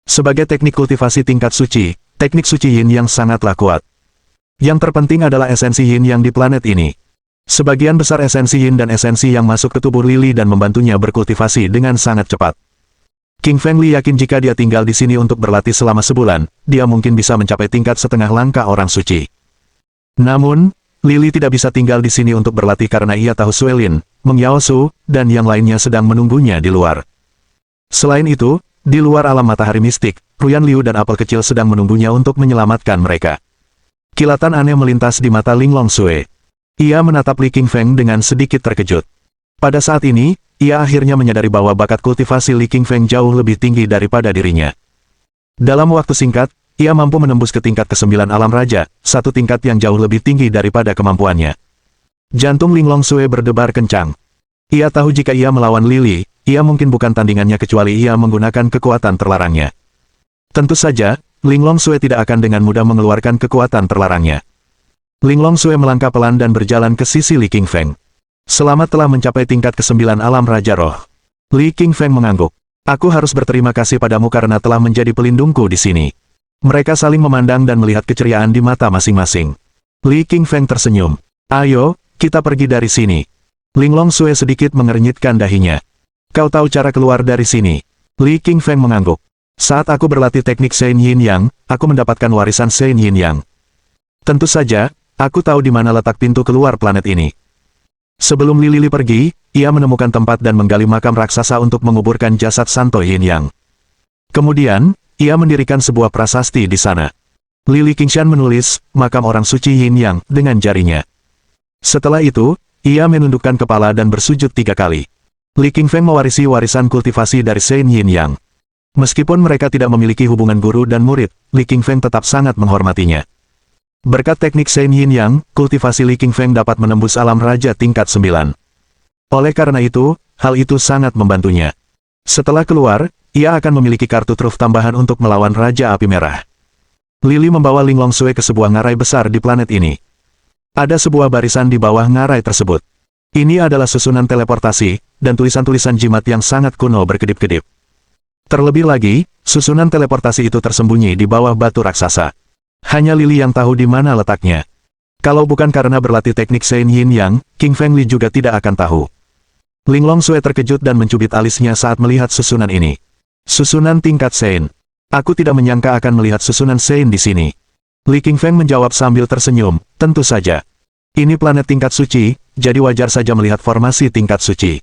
Sebagai teknik kultivasi tingkat suci, teknik suci Yin Yang sangatlah kuat. Yang terpenting adalah esensi Yin Yang di planet ini. Sebagian besar esensi Yin dan esensi yang masuk ke tubuh Lili dan membantunya berkultivasi dengan sangat cepat. King Feng Li yakin jika dia tinggal di sini untuk berlatih selama sebulan, dia mungkin bisa mencapai tingkat setengah langkah orang suci. Namun, Lili tidak bisa tinggal di sini untuk berlatih karena ia tahu Suelin, Meng Yao Su, dan yang lainnya sedang menunggunya di luar. Selain itu, di luar alam matahari mistik, Ruyan Liu dan apel kecil sedang menunggunya untuk menyelamatkan mereka. Kilatan aneh melintas di mata Linglong Sue. Ia menatap Li King Feng dengan sedikit terkejut. Pada saat ini, ia akhirnya menyadari bahwa bakat kultivasi Li King Feng jauh lebih tinggi daripada dirinya. Dalam waktu singkat, ia mampu menembus ke tingkat ke-9 alam raja, satu tingkat yang jauh lebih tinggi daripada kemampuannya. Jantung Linglong Sue berdebar kencang. Ia tahu jika ia melawan Lili, ia mungkin bukan tandingannya kecuali ia menggunakan kekuatan terlarangnya. Tentu saja, Linglong Sue tidak akan dengan mudah mengeluarkan kekuatan terlarangnya. Linglong Sue melangkah pelan dan berjalan ke sisi Li King Feng. Selamat telah mencapai tingkat ke-9 alam Raja Roh. Li King Feng mengangguk. Aku harus berterima kasih padamu karena telah menjadi pelindungku di sini. Mereka saling memandang dan melihat keceriaan di mata masing-masing. Li King Feng tersenyum. Ayo, kita pergi dari sini. Linglong Sue sedikit mengernyitkan dahinya. Kau tahu cara keluar dari sini? Li King Feng mengangguk. Saat aku berlatih teknik Sein Yin Yang, aku mendapatkan warisan Sein Yin Yang. Tentu saja, aku tahu di mana letak pintu keluar planet ini. Sebelum Lili pergi, ia menemukan tempat dan menggali makam raksasa untuk menguburkan jasad Santo Yin Yang. Kemudian, ia mendirikan sebuah prasasti di sana. Lili Qingshan menulis, makam orang suci Yin Yang, dengan jarinya. Setelah itu, ia menundukkan kepala dan bersujud 3 kali. Li King Feng mewarisi warisan kultivasi dari Sein Yin Yang. Meskipun mereka tidak memiliki hubungan guru dan murid, Li King Feng tetap sangat menghormatinya. Berkat teknik Sein Yin Yang, kultivasi Li King Feng dapat menembus alam raja tingkat 9. Oleh karena itu, hal itu sangat membantunya. Setelah keluar, ia akan memiliki kartu truf tambahan untuk melawan Raja Api Merah. Lili membawa Linglong Sue ke sebuah ngarai besar di planet ini. Ada sebuah barisan di bawah ngarai tersebut. Ini adalah susunan teleportasi, dan tulisan-tulisan jimat yang sangat kuno berkedip-kedip. Terlebih lagi, susunan teleportasi itu tersembunyi di bawah batu raksasa. Hanya Lili yang tahu di mana letaknya. Kalau bukan karena berlatih teknik Sein Yin Yang, King Feng Li juga tidak akan tahu. Linglong Sue terkejut dan mencubit alisnya saat melihat susunan ini. Susunan tingkat Sein. Aku tidak menyangka akan melihat susunan Sein di sini. Li King Feng menjawab sambil tersenyum, tentu saja. Ini planet tingkat suci, jadi wajar saja melihat formasi tingkat suci.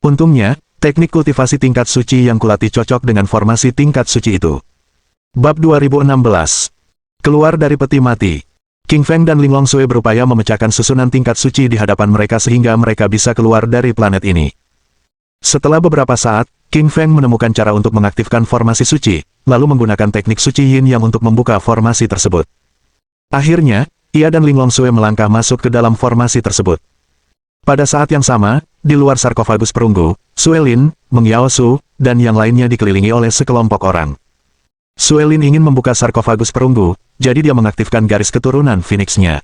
Untungnya, teknik kultivasi tingkat suci yang kulatih cocok dengan formasi tingkat suci itu. Bab 2016. Keluar dari peti mati. King Feng dan Linglong Sue berupaya memecahkan susunan tingkat suci di hadapan mereka sehingga mereka bisa keluar dari planet ini. Setelah beberapa saat, King Feng menemukan cara untuk mengaktifkan formasi suci, lalu menggunakan teknik suci Yin Yang untuk membuka formasi tersebut. Akhirnya, ia dan Linglong Sui melangkah masuk ke dalam formasi tersebut. Pada saat yang sama, di luar sarkofagus perunggu, Suelin, Meng Yaosu, dan yang lainnya dikelilingi oleh sekelompok orang. Suelin ingin membuka sarkofagus perunggu, jadi dia mengaktifkan garis keturunan Phoenix-nya.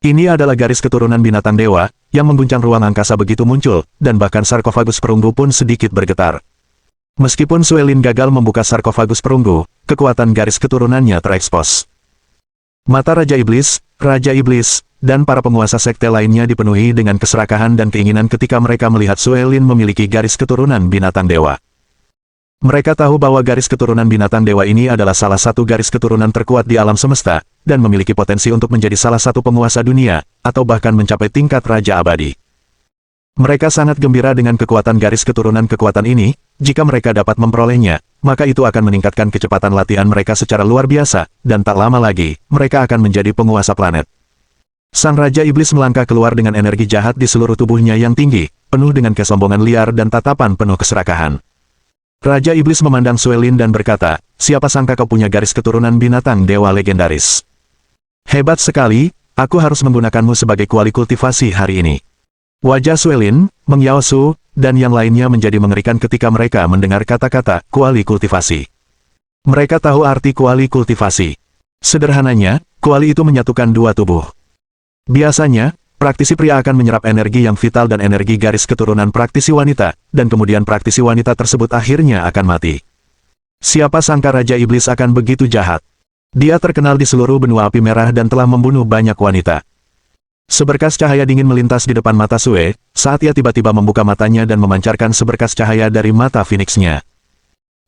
Ini adalah garis keturunan binatang dewa, yang mengguncang ruang angkasa begitu muncul, dan bahkan sarkofagus perunggu pun sedikit bergetar. Meskipun Suelin gagal membuka sarkofagus perunggu, kekuatan garis keturunannya terekspos. Mata Raja Iblis, dan para penguasa sekte lainnya dipenuhi dengan keserakahan dan keinginan ketika mereka melihat Suelin memiliki garis keturunan binatang dewa. Mereka tahu bahwa garis keturunan binatang dewa ini adalah salah satu garis keturunan terkuat di alam semesta, dan memiliki potensi untuk menjadi salah satu penguasa dunia, atau bahkan mencapai tingkat Raja Abadi. Mereka sangat gembira dengan kekuatan garis keturunan kekuatan ini, jika mereka dapat memperolehnya, maka itu akan meningkatkan kecepatan latihan mereka secara luar biasa, dan tak lama lagi, mereka akan menjadi penguasa planet. Sang Raja Iblis melangkah keluar dengan energi jahat di seluruh tubuhnya yang tinggi, penuh dengan kesombongan liar dan tatapan penuh keserakahan. Raja Iblis memandang Suelin dan berkata, siapa sangka kau punya garis keturunan binatang dewa legendaris. Hebat sekali, aku harus menggunakanmu sebagai kuali kultivasi hari ini. Wajah Suelin, Meng Yaosu, dan yang lainnya menjadi mengerikan ketika mereka mendengar kata-kata kuali kultivasi. Mereka tahu arti kuali kultivasi. Sederhananya, kuali itu menyatukan dua tubuh. Biasanya, praktisi pria akan menyerap energi yang vital dan energi garis keturunan praktisi wanita, dan kemudian praktisi wanita tersebut akhirnya akan mati. Siapa sangka Raja Iblis akan begitu jahat. Dia terkenal di seluruh benua api merah dan telah membunuh banyak wanita. Seberkas cahaya dingin melintas di depan mata Sue, saat ia tiba-tiba membuka matanya dan memancarkan seberkas cahaya dari mata Phoenix-nya.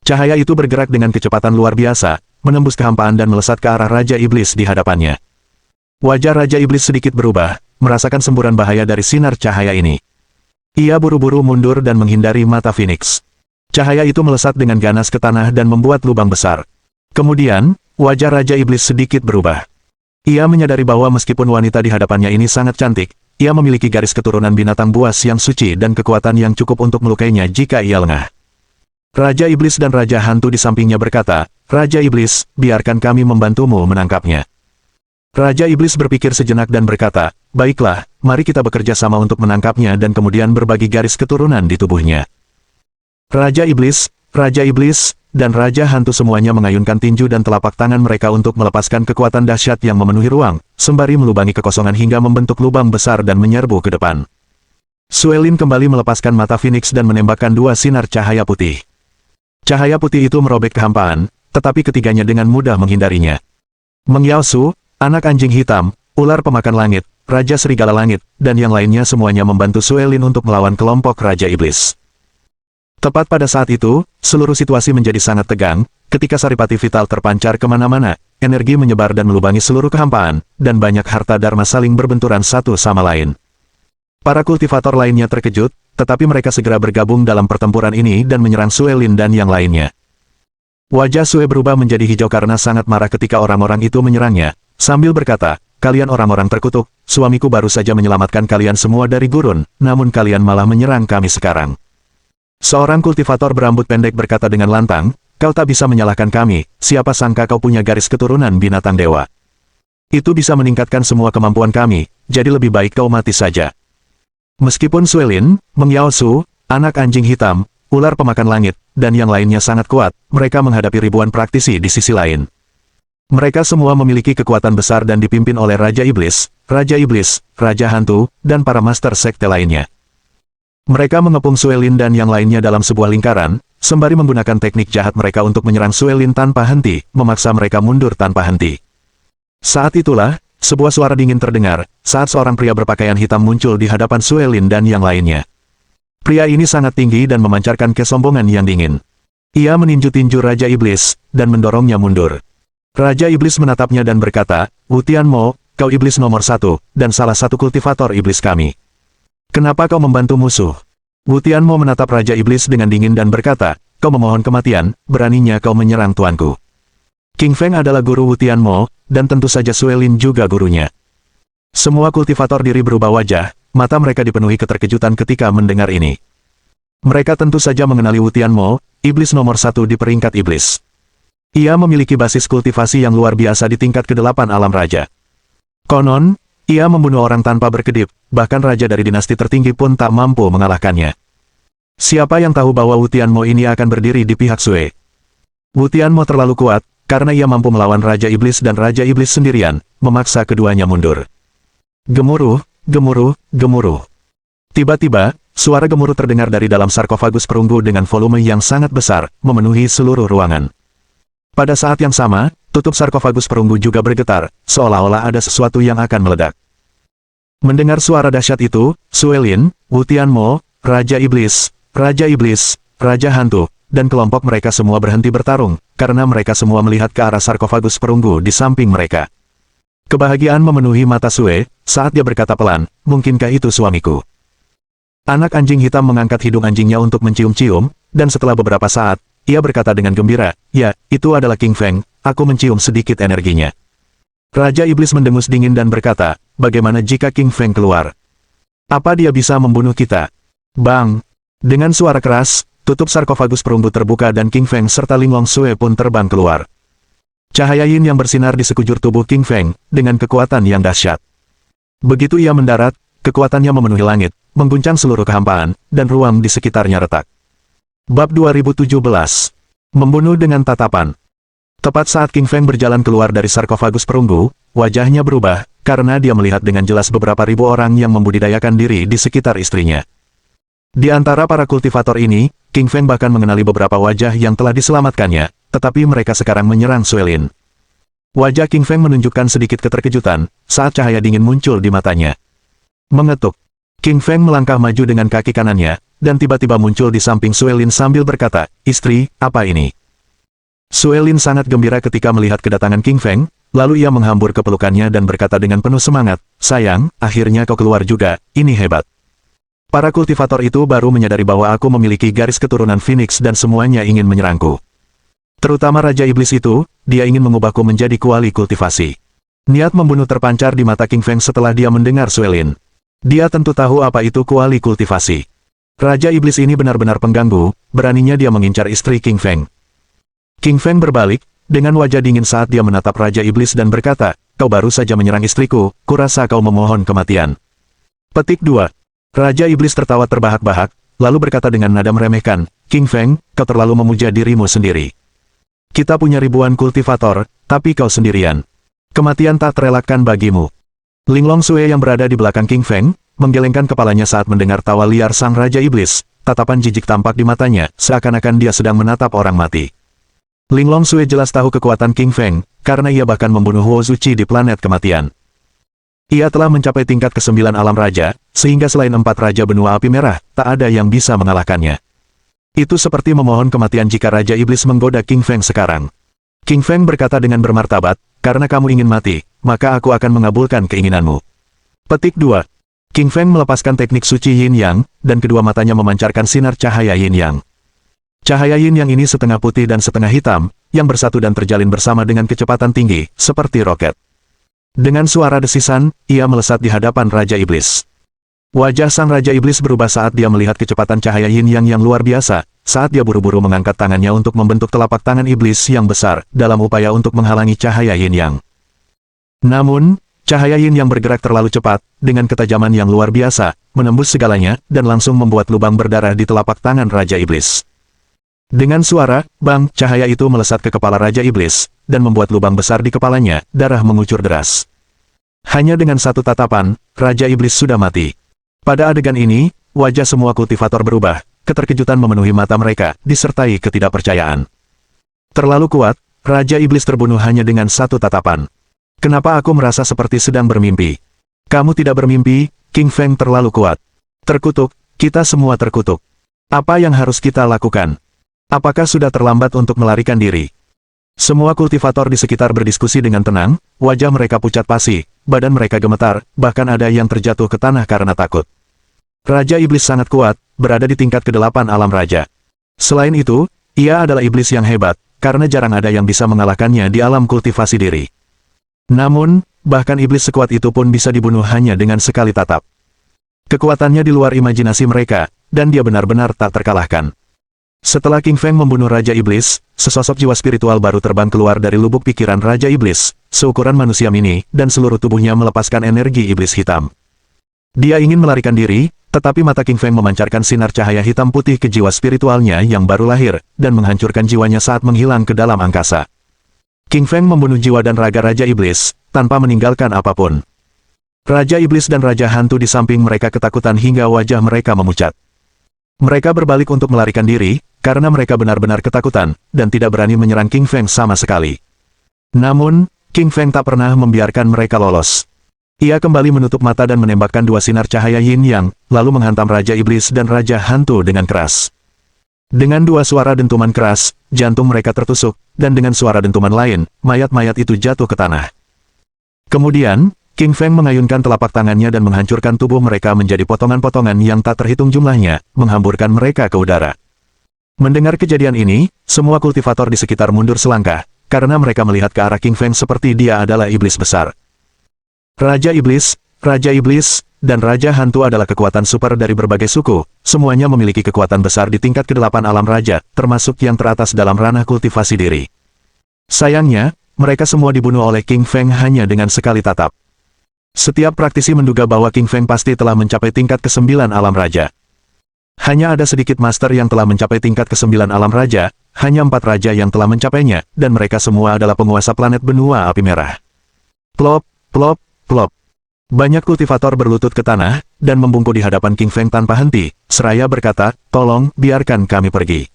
Cahaya itu bergerak dengan kecepatan luar biasa, menembus kehampaan dan melesat ke arah Raja Iblis di hadapannya. Wajah Raja Iblis sedikit berubah, merasakan semburan bahaya dari sinar cahaya ini. Ia buru-buru mundur dan menghindari mata Phoenix. Cahaya itu melesat dengan ganas ke tanah dan membuat lubang besar. Kemudian, wajah Raja Iblis sedikit berubah. Ia menyadari bahwa meskipun wanita di hadapannya ini sangat cantik, ia memiliki garis keturunan binatang buas yang suci dan kekuatan yang cukup untuk melukainya jika ia lengah. Raja Iblis dan Raja Hantu di sampingnya berkata, Raja Iblis, biarkan kami membantumu menangkapnya. Raja Iblis berpikir sejenak dan berkata, baiklah, mari kita bekerja sama untuk menangkapnya dan kemudian berbagi garis keturunan di tubuhnya. Raja Iblis, dan Raja Hantu semuanya mengayunkan tinju dan telapak tangan mereka untuk melepaskan kekuatan dahsyat yang memenuhi ruang, sembari melubangi kekosongan hingga membentuk lubang besar dan menyerbu ke depan. Suelin kembali melepaskan mata Phoenix dan menembakkan dua sinar cahaya putih. Cahaya putih itu merobek kehampaan, tetapi ketiganya dengan mudah menghindarinya. Meng Yaosu, anak anjing hitam, ular pemakan langit, Raja Serigala Langit, dan yang lainnya semuanya membantu Suelin untuk melawan kelompok Raja Iblis. Tepat pada saat itu, seluruh situasi menjadi sangat tegang, ketika saripati vital terpancar kemana-mana, energi menyebar dan melubangi seluruh kehampaan, dan banyak harta dharma saling berbenturan satu sama lain. Para kultivator lainnya terkejut, tetapi mereka segera bergabung dalam pertempuran ini dan menyerang Suelin dan yang lainnya. Wajah Sue berubah menjadi hijau karena sangat marah ketika orang-orang itu menyerangnya, sambil berkata, kalian orang-orang terkutuk, suamiku baru saja menyelamatkan kalian semua dari gurun, namun kalian malah menyerang kami sekarang. Seorang kultivator berambut pendek berkata dengan lantang, kau tak bisa menyalahkan kami, siapa sangka kau punya garis keturunan binatang dewa. Itu bisa meningkatkan semua kemampuan kami, jadi lebih baik kau mati saja. Meskipun Suelin, Meng Yaosu, anak anjing hitam, ular pemakan langit, dan yang lainnya sangat kuat, mereka menghadapi ribuan praktisi di sisi lain. Mereka semua memiliki kekuatan besar dan dipimpin oleh Raja Iblis, Raja Hantu, dan para master sekte lainnya. Mereka mengepung Suelin dan yang lainnya dalam sebuah lingkaran, sembari menggunakan teknik jahat mereka untuk menyerang Suelin tanpa henti, memaksa mereka mundur tanpa henti. Saat itulah, sebuah suara dingin terdengar, saat seorang pria berpakaian hitam muncul di hadapan Suelin dan yang lainnya. Pria ini sangat tinggi dan memancarkan kesombongan yang dingin. Ia meninju-tinju Raja Iblis, dan mendorongnya mundur. Raja Iblis menatapnya dan berkata, Wu Tianmo, kau iblis nomor 1, dan salah satu kultivator iblis kami. Kenapa kau membantu musuh? Wu Tianmo menatap Raja Iblis dengan dingin dan berkata, kau memohon kematian, beraninya kau menyerang tuanku. King Feng adalah guru Wu Tianmo, dan tentu saja Suelin juga gurunya. Semua kultivator diri berubah wajah, mata mereka dipenuhi keterkejutan ketika mendengar ini. Mereka tentu saja mengenali Wu Tianmo, iblis nomor 1 di peringkat iblis. Ia memiliki basis kultivasi yang luar biasa di tingkat ke-8 alam raja. Konon, ia membunuh orang tanpa berkedip, bahkan raja dari dinasti tertinggi pun tak mampu mengalahkannya. Siapa yang tahu bahwa Wu Tianmo ini akan berdiri di pihak Sui? Wu Tianmo terlalu kuat, karena ia mampu melawan Raja Iblis dan Raja Iblis sendirian, memaksa keduanya mundur. Gemuruh, gemuruh, gemuruh. Tiba-tiba, suara gemuruh terdengar dari dalam sarkofagus perunggu dengan volume yang sangat besar, memenuhi seluruh ruangan. Pada saat yang sama, tutup sarkofagus perunggu juga bergetar, seolah-olah ada sesuatu yang akan meledak. Mendengar suara dahsyat itu, Suelin, Wu Tianmo, Raja Iblis, Raja Hantu, dan kelompok mereka semua berhenti bertarung, karena mereka semua melihat ke arah sarkofagus perunggu di samping mereka. Kebahagiaan memenuhi mata Sue, saat dia berkata pelan, "Mungkinkah itu suamiku?" Anak anjing hitam mengangkat hidung anjingnya untuk mencium-cium, dan setelah beberapa saat, ia berkata dengan gembira, "Ya, itu adalah King Feng, aku mencium sedikit energinya." Raja Iblis mendengus dingin dan berkata, "Bagaimana jika King Feng keluar? Apa dia bisa membunuh kita?" Bang! Dengan suara keras, tutup sarkofagus perunggu terbuka dan King Feng serta Linglong Sue pun terbang keluar. Cahaya yin yang bersinar di sekujur tubuh King Feng, dengan kekuatan yang dahsyat. Begitu ia mendarat, kekuatannya memenuhi langit, mengguncang seluruh kehampaan, dan ruang di sekitarnya retak. Bab 2017. Membunuh dengan tatapan. Tepat saat King Feng berjalan keluar dari sarkofagus perunggu, wajahnya berubah, karena dia melihat dengan jelas beberapa ribu orang yang membudidayakan diri di sekitar istrinya. Di antara para kultivator ini, King Feng bahkan mengenali beberapa wajah yang telah diselamatkannya, tetapi mereka sekarang menyerang Suelin. Wajah King Feng menunjukkan sedikit keterkejutan, saat cahaya dingin muncul di matanya. Mengetuk. King Feng melangkah maju dengan kaki kanannya, dan tiba-tiba muncul di samping Suelin sambil berkata, "Istri, apa ini?" Suelin sangat gembira ketika melihat kedatangan King Feng, lalu ia menghambur ke pelukannya dan berkata dengan penuh semangat, "Sayang, akhirnya kau keluar juga, ini hebat." Para kultivator itu baru menyadari bahwa aku memiliki garis keturunan Phoenix dan semuanya ingin menyerangku. Terutama Raja Iblis itu, dia ingin mengubahku menjadi kuali kultivasi. Niat membunuh terpancar di mata King Feng setelah dia mendengar Suelin. Dia tentu tahu apa itu kuali kultivasi. Raja Iblis ini benar-benar pengganggu, beraninya dia mengincar istri King Feng. King Feng berbalik, dengan wajah dingin saat dia menatap Raja Iblis dan berkata, "Kau baru saja menyerang istriku, kurasa kau memohon kematian." Petik 2. Raja Iblis tertawa terbahak-bahak, lalu berkata dengan nada meremehkan, "King Feng, kau terlalu memuja dirimu sendiri. Kita punya ribuan kultivator, tapi kau sendirian. Kematian tak terelakkan bagimu." Linglong Sue yang berada di belakang King Feng, menggelengkan kepalanya saat mendengar tawa liar sang Raja Iblis, tatapan jijik tampak di matanya, seakan-akan dia sedang menatap orang mati. Linglong Sue jelas tahu kekuatan King Feng, karena ia bahkan membunuh Huo Zuchi di planet kematian. Ia telah mencapai tingkat ke-9 alam raja, sehingga selain 4 raja benua api merah, tak ada yang bisa mengalahkannya. Itu seperti memohon kematian jika Raja Iblis menggoda King Feng sekarang. King Feng berkata dengan bermartabat, "Karena kamu ingin mati, maka aku akan mengabulkan keinginanmu." Petik 2. King Feng melepaskan teknik suci Yin Yang, dan kedua matanya memancarkan sinar cahaya Yin Yang. Cahaya Yin Yang ini setengah putih dan setengah hitam, yang bersatu dan terjalin bersama dengan kecepatan tinggi, seperti roket. Dengan suara desisan, ia melesat di hadapan Raja Iblis. Wajah sang Raja Iblis berubah saat dia melihat kecepatan cahaya Yin Yang yang luar biasa, saat dia buru-buru mengangkat tangannya untuk membentuk telapak tangan iblis yang besar, dalam upaya untuk menghalangi cahaya Yin Yang. Namun, cahaya Yin Yang bergerak terlalu cepat, dengan ketajaman yang luar biasa, menembus segalanya, dan langsung membuat lubang berdarah di telapak tangan Raja Iblis. Dengan suara, bang, cahaya itu melesat ke kepala Raja Iblis, dan membuat lubang besar di kepalanya, darah mengucur deras. Hanya dengan satu tatapan, Raja Iblis sudah mati. Pada adegan ini, wajah semua kultivator berubah, keterkejutan memenuhi mata mereka, disertai ketidakpercayaan. Terlalu kuat, Raja Iblis terbunuh hanya dengan satu tatapan. Kenapa aku merasa seperti sedang bermimpi? Kamu tidak bermimpi, King Feng terlalu kuat. Terkutuk, kita semua terkutuk. Apa yang harus kita lakukan? Apakah sudah terlambat untuk melarikan diri? Semua kultivator di sekitar berdiskusi dengan tenang, wajah mereka pucat pasi, badan mereka gemetar, bahkan ada yang terjatuh ke tanah karena takut. Raja Iblis sangat kuat, berada di tingkat ke-8 alam raja. Selain itu, ia adalah iblis yang hebat, karena jarang ada yang bisa mengalahkannya di alam kultivasi diri. Namun, bahkan iblis sekuat itu pun bisa dibunuh hanya dengan sekali tatap. Kekuatannya di luar imajinasi mereka, dan dia benar-benar tak terkalahkan. Setelah King Feng membunuh Raja Iblis, sesosok jiwa spiritual baru terbang keluar dari lubuk pikiran Raja Iblis, seukuran manusia mini, dan seluruh tubuhnya melepaskan energi iblis hitam. Dia ingin melarikan diri, tetapi mata King Feng memancarkan sinar cahaya hitam putih ke jiwa spiritualnya yang baru lahir, dan menghancurkan jiwanya saat menghilang ke dalam angkasa. King Feng membunuh jiwa dan raga Raja Iblis, tanpa meninggalkan apapun. Raja Iblis dan Raja Hantu di samping mereka ketakutan hingga wajah mereka memucat. Mereka berbalik untuk melarikan diri, karena mereka benar-benar ketakutan, dan tidak berani menyerang King Feng sama sekali. Namun, King Feng tak pernah membiarkan mereka lolos. Ia kembali menutup mata dan menembakkan dua sinar cahaya yin yang, lalu menghantam Raja Iblis dan Raja Hantu dengan keras. Dengan dua suara dentuman keras, jantung mereka tertusuk, dan dengan suara dentuman lain, mayat-mayat itu jatuh ke tanah. Kemudian, King Feng mengayunkan telapak tangannya dan menghancurkan tubuh mereka menjadi potongan-potongan yang tak terhitung jumlahnya, menghamburkan mereka ke udara. Mendengar kejadian ini, semua kultivator di sekitar mundur selangkah, karena mereka melihat ke arah King Feng seperti dia adalah iblis besar. Raja Iblis, dan Raja Hantu adalah kekuatan super dari berbagai suku, semuanya memiliki kekuatan besar di tingkat ke-8 alam raja, termasuk yang teratas dalam ranah kultivasi diri. Sayangnya, mereka semua dibunuh oleh King Feng hanya dengan sekali tatap. Setiap praktisi menduga bahwa King Feng pasti telah mencapai tingkat ke-9 alam raja. Hanya ada sedikit master yang telah mencapai tingkat ke-9 alam raja, hanya 4 raja yang telah mencapainya, dan mereka semua adalah penguasa planet benua api merah. Plop, plop, plop. Banyak kultivator berlutut ke tanah, dan membungkuk di hadapan King Feng tanpa henti, seraya berkata, "Tolong, biarkan kami pergi."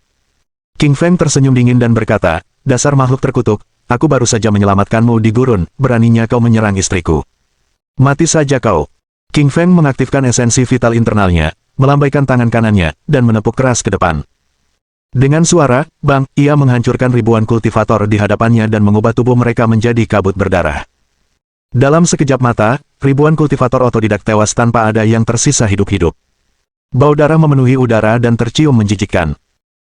King Feng tersenyum dingin dan berkata, "Dasar makhluk terkutuk, aku baru saja menyelamatkanmu di gurun, beraninya kau menyerang istriku. Mati saja kau." King Feng mengaktifkan esensi vital internalnya, melambaikan tangan kanannya, dan menepuk keras ke depan. Dengan suara, bang, ia menghancurkan ribuan kultivator di hadapannya dan mengubah tubuh mereka menjadi kabut berdarah. Dalam sekejap mata, ribuan kultivator otodidak tewas tanpa ada yang tersisa hidup-hidup. Bau darah memenuhi udara dan tercium menjijikkan.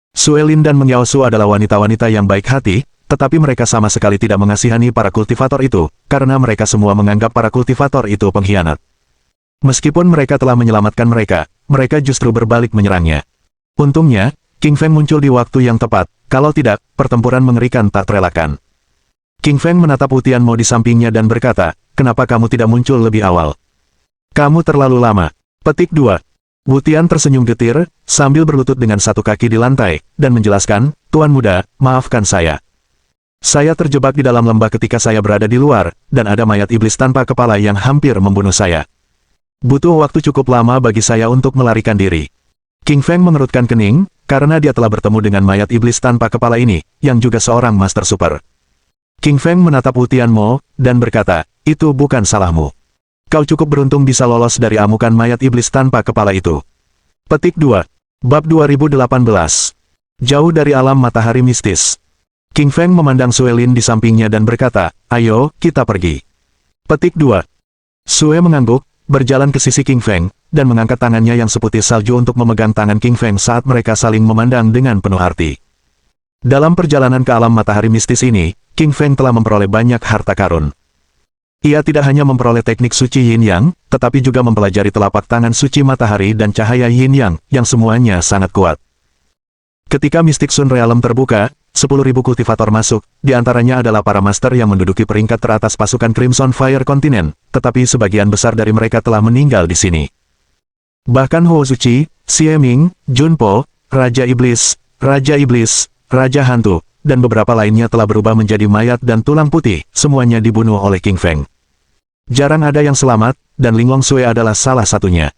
Suelin dan Meng Yaosu adalah wanita-wanita yang baik hati, tetapi mereka sama sekali tidak mengasihani para kultivator itu, karena mereka semua menganggap para kultivator itu pengkhianat. Meskipun mereka telah menyelamatkan mereka, mereka justru berbalik menyerangnya. Untungnya, King Feng muncul di waktu yang tepat, kalau tidak, pertempuran mengerikan tak terelakkan. King Feng menatap Wu Tianmo di sampingnya dan berkata, "Kenapa kamu tidak muncul lebih awal? Kamu terlalu lama." Petik 2. Wu Tian tersenyum getir, sambil berlutut dengan satu kaki di lantai, dan menjelaskan, "Tuan muda, maafkan saya. Saya terjebak di dalam lembah ketika saya berada di luar, dan ada mayat iblis tanpa kepala yang hampir membunuh saya. Butuh waktu cukup lama bagi saya untuk melarikan diri." King Feng mengerutkan kening, karena dia telah bertemu dengan mayat iblis tanpa kepala ini, yang juga seorang master super. King Feng menatap Wu Tianmo, dan berkata, "Itu bukan salahmu. Kau cukup beruntung bisa lolos dari amukan mayat iblis tanpa kepala itu." Petik 2. Bab 2018. Jauh dari alam matahari mistis. King Feng memandang Suelin di sampingnya dan berkata, "Ayo, kita pergi." Petik 2. Sue mengangguk, berjalan ke sisi King Feng, dan mengangkat tangannya yang seputih salju untuk memegang tangan King Feng saat mereka saling memandang dengan penuh arti. Dalam perjalanan ke alam matahari mistis ini, King Feng telah memperoleh banyak harta karun. Ia tidak hanya memperoleh teknik suci Yin Yang, tetapi juga mempelajari telapak tangan suci matahari dan cahaya Yin Yang, yang semuanya sangat kuat. Ketika Mystic Sun Realm terbuka, 10.000 kultivator masuk, di antaranya adalah para master yang menduduki peringkat teratas pasukan Crimson Fire Continent, tetapi sebagian besar dari mereka telah meninggal di sini. Bahkan Huo Zuchi, Xie Ming, Junpo, Raja Iblis, Raja Hantu, dan beberapa lainnya telah berubah menjadi mayat dan tulang putih, semuanya dibunuh oleh King Feng. Jarang ada yang selamat, dan Ling Longsue adalah salah satunya.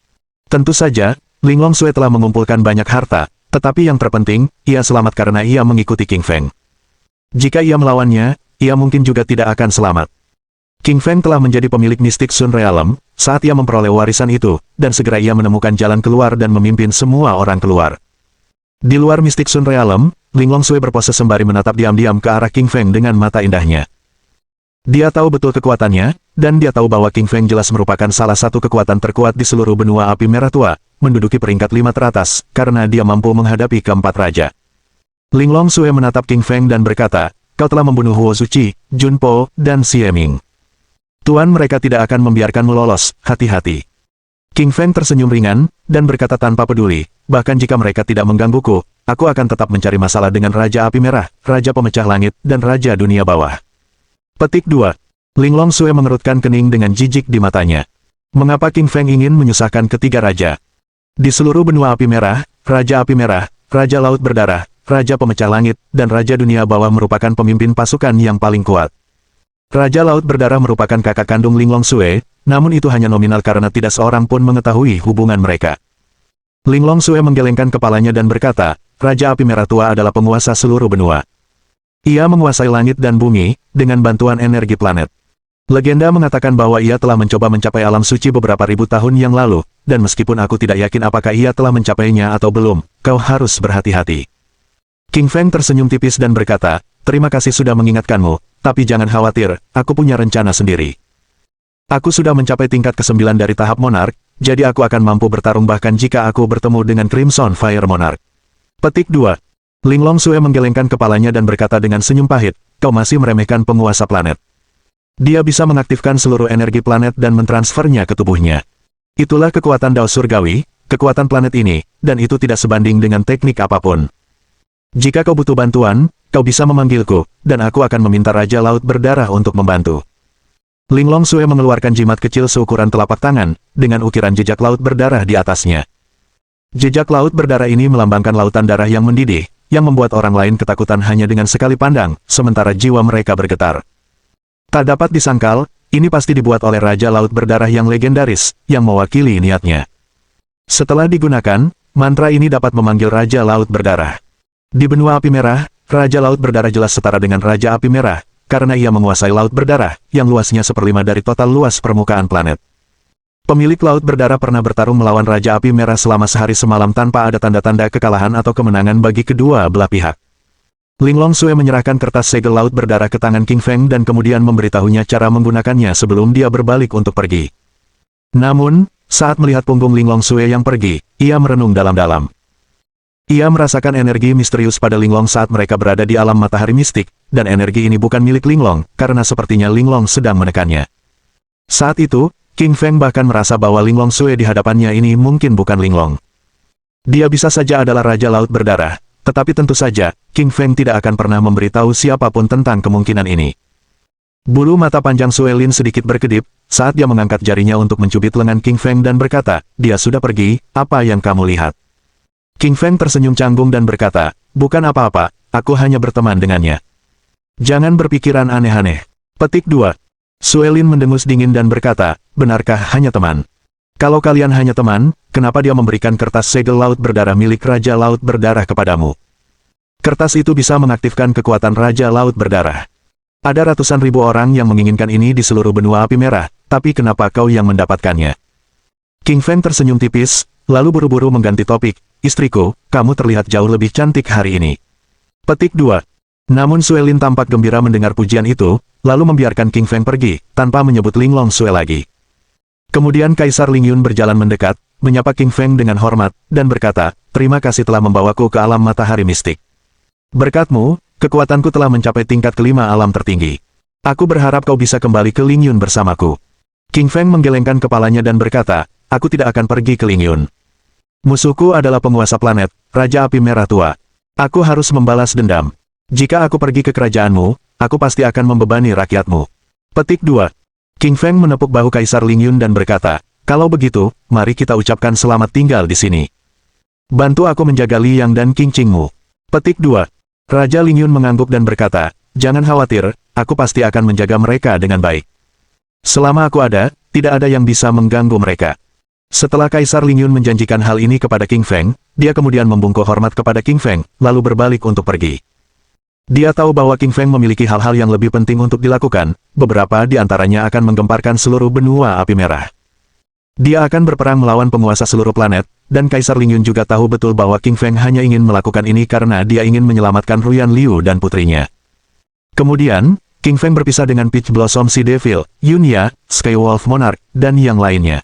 Tentu saja, Ling Longsue telah mengumpulkan banyak harta, tetapi yang terpenting, ia selamat karena ia mengikuti King Feng. Jika ia melawannya, ia mungkin juga tidak akan selamat. King Feng telah menjadi pemilik Mystic Sun Realm, saat ia memperoleh warisan itu, dan segera ia menemukan jalan keluar dan memimpin semua orang keluar. Di luar Mystic Sun Realm, Ling Longsue berpose sembari menatap diam-diam ke arah King Feng dengan mata indahnya. Dia tahu betul kekuatannya, dan dia tahu bahwa King Feng jelas merupakan salah satu kekuatan terkuat di seluruh benua api merah tua, menduduki peringkat 5 teratas, karena dia mampu menghadapi keempat raja. Ling Longsue menatap King Feng dan berkata, "Kau telah membunuh Huo Zuchi, Junpo, dan Xie Ming. Tuan mereka tidak akan membiarkanmu lolos, hati-hati." King Feng tersenyum ringan, dan berkata tanpa peduli, bahkan jika mereka tidak menggangguku, aku akan tetap mencari masalah dengan Raja Api Merah, Raja Pemecah Langit, dan Raja Dunia Bawah. Petik 2. Linglong Sui mengerutkan kening dengan jijik di matanya. Mengapa King Feng ingin menyusahkan ketiga raja? Di seluruh benua Api Merah, Raja Api Merah, Raja Laut Berdarah, Raja Pemecah Langit, dan Raja Dunia Bawah merupakan pemimpin pasukan yang paling kuat. Raja Laut Berdarah merupakan kakak kandung Linglong Sui, namun itu hanya nominal karena tidak seorang pun mengetahui hubungan mereka. Linglong Sui menggelengkan kepalanya dan berkata, Raja Api Merah Tua adalah penguasa seluruh benua. Ia menguasai langit dan bumi, dengan bantuan energi planet. Legenda mengatakan bahwa ia telah mencoba mencapai alam suci beberapa ribu tahun yang lalu, dan meskipun aku tidak yakin apakah ia telah mencapainya atau belum, kau harus berhati-hati. King Feng tersenyum tipis dan berkata, terima kasih sudah mengingatkanmu, tapi jangan khawatir, aku punya rencana sendiri. Aku sudah mencapai tingkat ke-9 dari tahap Monark, jadi aku akan mampu bertarung bahkan jika aku bertemu dengan Crimson Fire Monarch. Petik 2. Linglong Sui menggelengkan kepalanya dan berkata dengan senyum pahit, kau masih meremehkan penguasa planet. Dia bisa mengaktifkan seluruh energi planet dan mentransfernya ke tubuhnya. Itulah kekuatan Dao Surgawi, kekuatan planet ini, dan itu tidak sebanding dengan teknik apapun. Jika kau butuh bantuan, kau bisa memanggilku, dan aku akan meminta Raja Laut Berdarah untuk membantu. Linglong Sui mengeluarkan jimat kecil seukuran telapak tangan, dengan ukiran jejak laut berdarah di atasnya. Jejak laut berdarah ini melambangkan lautan darah yang mendidih, yang membuat orang lain ketakutan hanya dengan sekali pandang, sementara jiwa mereka bergetar. Tak dapat disangkal, ini pasti dibuat oleh Raja Laut Berdarah yang legendaris, yang mewakili niatnya. Setelah digunakan, mantra ini dapat memanggil Raja Laut Berdarah. Di benua Api Merah, Raja Laut Berdarah jelas setara dengan Raja Api Merah, karena ia menguasai Laut Berdarah, yang luasnya 1/5 dari total luas permukaan planet. Pemilik Laut Berdarah pernah bertarung melawan Raja Api Merah selama sehari semalam tanpa ada tanda-tanda kekalahan atau kemenangan bagi kedua belah pihak. Linglong Sui menyerahkan kertas segel Laut Berdarah ke tangan King Feng dan kemudian memberitahunya cara menggunakannya sebelum dia berbalik untuk pergi. Namun, saat melihat punggung Linglong Sui yang pergi, ia merenung dalam-dalam. Ia merasakan energi misterius pada Linglong saat mereka berada di alam matahari mistik, dan energi ini bukan milik Linglong, karena sepertinya Linglong sedang menekannya. Saat itu, King Feng bahkan merasa bahwa Linglong Sui di hadapannya ini mungkin bukan Linglong. Dia bisa saja adalah Raja Laut Berdarah, tetapi tentu saja, King Feng tidak akan pernah memberitahu siapapun tentang kemungkinan ini. Bulu mata panjang Sui Lin sedikit berkedip, saat dia mengangkat jarinya untuk mencubit lengan King Feng dan berkata, dia sudah pergi, apa yang kamu lihat? King Feng tersenyum canggung dan berkata, bukan apa-apa, aku hanya berteman dengannya. Jangan berpikiran aneh-aneh. Petik 2. Sui Lin mendengus dingin dan berkata, benarkah hanya teman? Kalau kalian hanya teman, kenapa dia memberikan kertas segel Laut Berdarah milik Raja Laut Berdarah kepadamu? Kertas itu bisa mengaktifkan kekuatan Raja Laut Berdarah. Ada ratusan ribu orang yang menginginkan ini di seluruh benua Api Merah, tapi kenapa kau yang mendapatkannya? King Feng tersenyum tipis, lalu buru-buru mengganti topik, istriku, kamu terlihat jauh lebih cantik hari ini. Petik 2. Namun Sui Lin tampak gembira mendengar pujian itu, lalu membiarkan King Feng pergi, tanpa menyebut Linglong Sui lagi. Kemudian Kaisar Ling Yun berjalan mendekat, menyapa King Feng dengan hormat, dan berkata, terima kasih telah membawaku ke alam matahari mistik. Berkatmu, kekuatanku telah mencapai tingkat ke-5 alam tertinggi. Aku berharap kau bisa kembali ke Ling Yun bersamaku. King Feng menggelengkan kepalanya dan berkata, aku tidak akan pergi ke Ling Yun. Musuhku adalah penguasa planet, Raja Api Merah Tua. Aku harus membalas dendam. Jika aku pergi ke kerajaanmu, aku pasti akan membebani rakyatmu. Petik 2. King Feng menepuk bahu Kaisar Ling Yun dan berkata, kalau begitu, mari kita ucapkan selamat tinggal di sini. Bantu aku menjaga Li Yang dan King Qingmu. Petik 2. Raja Ling Yun mengangguk dan berkata, jangan khawatir, aku pasti akan menjaga mereka dengan baik. Selama aku ada, tidak ada yang bisa mengganggu mereka. Setelah Kaisar Ling Yun menjanjikan hal ini kepada King Feng, dia kemudian membungkuk hormat kepada King Feng, lalu berbalik untuk pergi. Dia tahu bahwa King Feng memiliki hal-hal yang lebih penting untuk dilakukan, beberapa di antaranya akan menggemparkan seluruh benua Api Merah. Dia akan berperang melawan penguasa seluruh planet, dan Kaisar Ling Yun juga tahu betul bahwa King Feng hanya ingin melakukan ini karena dia ingin menyelamatkan Ruyan Liu dan putrinya. Kemudian, King Feng berpisah dengan Peach Blossom Sea Devil, Yunya, Skywolf Monarch, dan yang lainnya.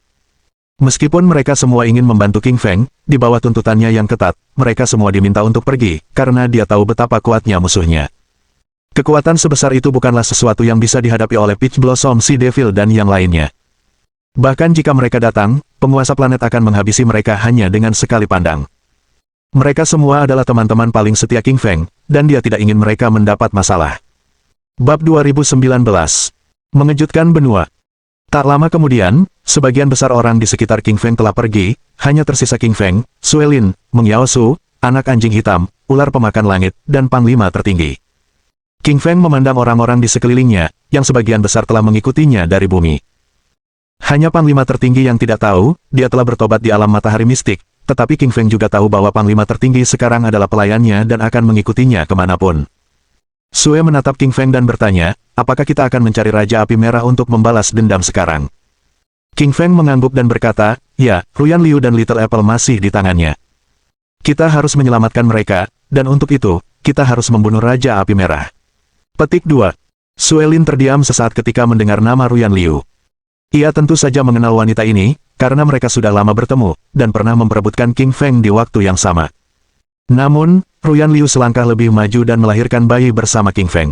Meskipun mereka semua ingin membantu King Feng, di bawah tuntutannya yang ketat, mereka semua diminta untuk pergi, karena dia tahu betapa kuatnya musuhnya. Kekuatan sebesar itu bukanlah sesuatu yang bisa dihadapi oleh Peach Blossom Sea Devil dan yang lainnya. Bahkan jika mereka datang, penguasa planet akan menghabisi mereka hanya dengan sekali pandang. Mereka semua adalah teman-teman paling setia King Feng, dan dia tidak ingin mereka mendapat masalah. Bab 2019. Mengejutkan benua. Tak lama kemudian, sebagian besar orang di sekitar King Feng telah pergi, hanya tersisa King Feng, Suelin, Meng Yaosu, anak anjing hitam, ular pemakan langit, dan panglima tertinggi. King Feng memandang orang-orang di sekelilingnya, yang sebagian besar telah mengikutinya dari bumi. Hanya panglima tertinggi yang tidak tahu, dia telah bertobat di alam matahari mistik, tetapi King Feng juga tahu bahwa panglima tertinggi sekarang adalah pelayannya dan akan mengikutinya kemanapun. Sue menatap King Feng dan bertanya, apakah kita akan mencari Raja Api Merah untuk membalas dendam sekarang? King Feng mengangguk dan berkata, ya, Ruyan Liu dan Little Apple masih di tangannya. Kita harus menyelamatkan mereka, dan untuk itu, kita harus membunuh Raja Api Merah. Petik 2. Suelin terdiam sesaat ketika mendengar nama Ruyan Liu. Ia tentu saja mengenal wanita ini, karena mereka sudah lama bertemu, dan pernah memperebutkan King Feng di waktu yang sama. Namun, Ruyan Liu selangkah lebih maju dan melahirkan bayi bersama King Feng.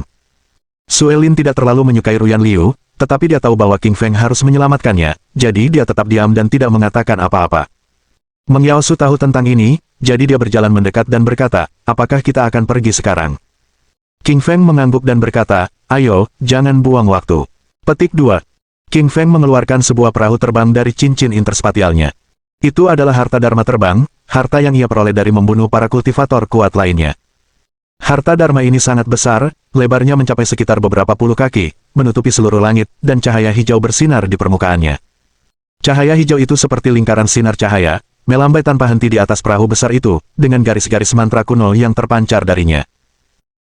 Suelin tidak terlalu menyukai Ruyan Liu, tetapi dia tahu bahwa King Feng harus menyelamatkannya, jadi dia tetap diam dan tidak mengatakan apa-apa. Meng Yaosu tahu tentang ini, jadi dia berjalan mendekat dan berkata, apakah kita akan pergi sekarang? King Feng mengangguk dan berkata, ayo, jangan buang waktu. Petik 2. King Feng mengeluarkan sebuah perahu terbang dari cincin interspatialnya. Itu adalah harta Dharma terbang, harta yang ia peroleh dari membunuh para kultivator kuat lainnya. Harta Dharma ini sangat besar, lebarnya mencapai sekitar beberapa puluh kaki, menutupi seluruh langit, dan cahaya hijau bersinar di permukaannya. Cahaya hijau itu seperti lingkaran sinar cahaya, melambai tanpa henti di atas perahu besar itu, dengan garis-garis mantra kuno yang terpancar darinya.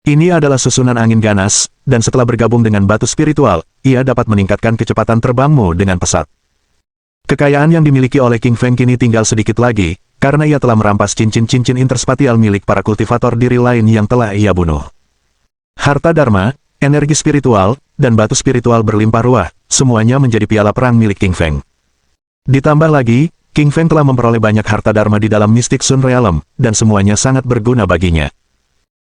Ini adalah susunan angin ganas, dan setelah bergabung dengan batu spiritual, ia dapat meningkatkan kecepatan terbangmu dengan pesat. Kekayaan yang dimiliki oleh King Feng kini tinggal sedikit lagi, karena ia telah merampas cincin-cincin interspatial milik para kultivator diri lain yang telah ia bunuh. Harta Dharma, energi spiritual, dan batu spiritual berlimpah ruah, semuanya menjadi piala perang milik King Feng. Ditambah lagi, King Feng telah memperoleh banyak harta Dharma di dalam Mystic Sun Realm, dan semuanya sangat berguna baginya.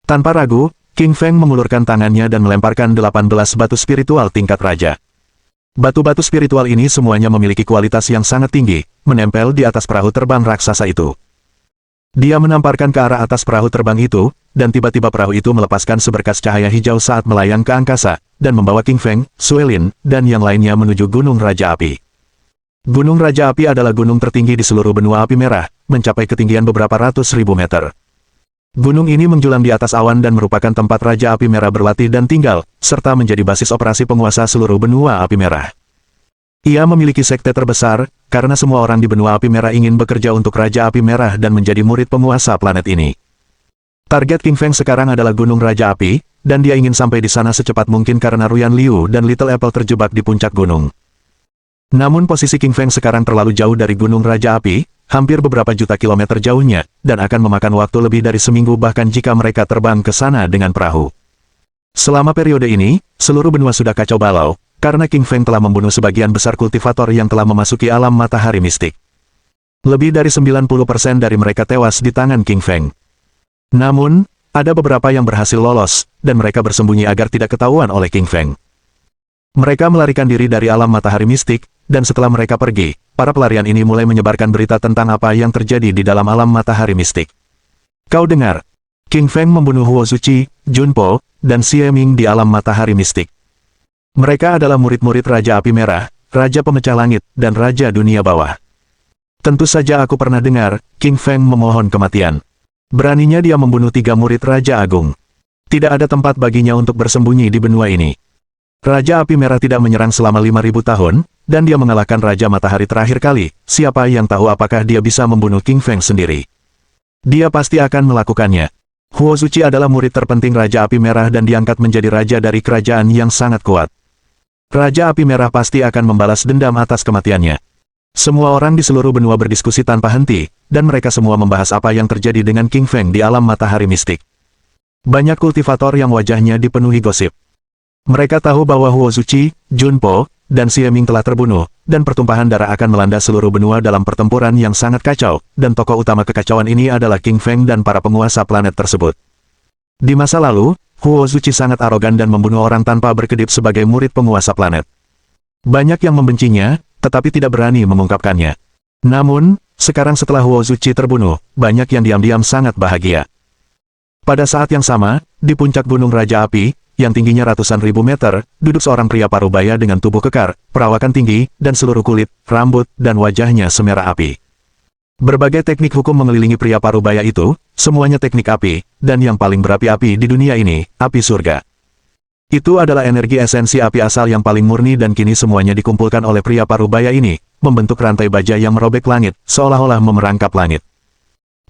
Tanpa ragu, King Feng mengulurkan tangannya dan melemparkan 18 batu spiritual tingkat raja. Batu-batu spiritual ini semuanya memiliki kualitas yang sangat tinggi, menempel di atas perahu terbang raksasa itu. Dia menamparkan ke arah atas perahu terbang itu, dan tiba-tiba perahu itu melepaskan seberkas cahaya hijau saat melayang ke angkasa, dan membawa King Feng, Suelin, dan yang lainnya menuju Gunung Raja Api. Gunung Raja Api adalah gunung tertinggi di seluruh benua api merah, mencapai ketinggian beberapa ratus ribu meter. Gunung ini menjulang di atas awan dan merupakan tempat Raja Api Merah berlatih dan tinggal, serta menjadi basis operasi penguasa seluruh benua api merah. Ia memiliki sekte terbesar, karena semua orang di benua api merah ingin bekerja untuk Raja Api Merah dan menjadi murid penguasa planet ini. Target King Feng sekarang adalah Gunung Raja Api, dan dia ingin sampai di sana secepat mungkin karena Ruyan Liu dan Little Apple terjebak di puncak gunung. Namun posisi King Feng sekarang terlalu jauh dari Gunung Raja Api, hampir beberapa juta kilometer jauhnya, dan akan memakan waktu lebih dari seminggu bahkan jika mereka terbang ke sana dengan perahu. Selama periode ini, seluruh benua sudah kacau balau, karena King Feng telah membunuh sebagian besar kultivator yang telah memasuki alam matahari mistik. Lebih dari 90% dari mereka tewas di tangan King Feng. Namun, ada beberapa yang berhasil lolos, dan mereka bersembunyi agar tidak ketahuan oleh King Feng. Mereka melarikan diri dari alam matahari mistik, dan setelah mereka pergi, para pelarian ini mulai menyebarkan berita tentang apa yang terjadi di dalam alam matahari mistik. Kau dengar, King Feng membunuh Huo Zuchi, Junpo, dan Xie Ming di alam matahari mistik. Mereka adalah murid-murid Raja Api Merah, Raja Pemecah Langit, dan Raja Dunia Bawah. Tentu saja aku pernah dengar, King Feng memohon kematian. Beraninya dia membunuh 3 murid Raja Agung. Tidak ada tempat baginya untuk bersembunyi di benua ini. Raja Api Merah tidak menyerang selama 5.000 tahun, dan dia mengalahkan Raja Matahari terakhir kali, siapa yang tahu apakah dia bisa membunuh King Feng sendiri. Dia pasti akan melakukannya. Huo Zuchi adalah murid terpenting Raja Api Merah dan diangkat menjadi raja dari kerajaan yang sangat kuat. Raja Api Merah pasti akan membalas dendam atas kematiannya. Semua orang di seluruh benua berdiskusi tanpa henti, dan mereka semua membahas apa yang terjadi dengan King Feng di alam matahari mistik. Banyak kultivator yang wajahnya dipenuhi gosip. Mereka tahu bahwa Huo Zuchi, Junpo, dan Xie Ming telah terbunuh, dan pertumpahan darah akan melanda seluruh benua dalam pertempuran yang sangat kacau, dan tokoh utama kekacauan ini adalah King Feng dan para penguasa planet tersebut. Di masa lalu, Huo Zuchi sangat arogan dan membunuh orang tanpa berkedip sebagai murid penguasa planet. Banyak yang membencinya, tetapi tidak berani mengungkapkannya. Namun, sekarang setelah Huo Zuchi terbunuh, banyak yang diam-diam sangat bahagia. Pada saat yang sama, di puncak Gunung Raja Api, yang tingginya ratusan ribu meter, duduk seorang pria parubaya dengan tubuh kekar, perawakan tinggi, dan seluruh kulit, rambut, dan wajahnya semerah api. Berbagai teknik hukum mengelilingi pria parubaya itu, semuanya teknik api, dan yang paling berapi-api di dunia ini, api surga. Itu adalah energi esensi api asal yang paling murni dan kini semuanya dikumpulkan oleh pria parubaya ini, membentuk rantai baja yang merobek langit, seolah-olah memerangkap langit.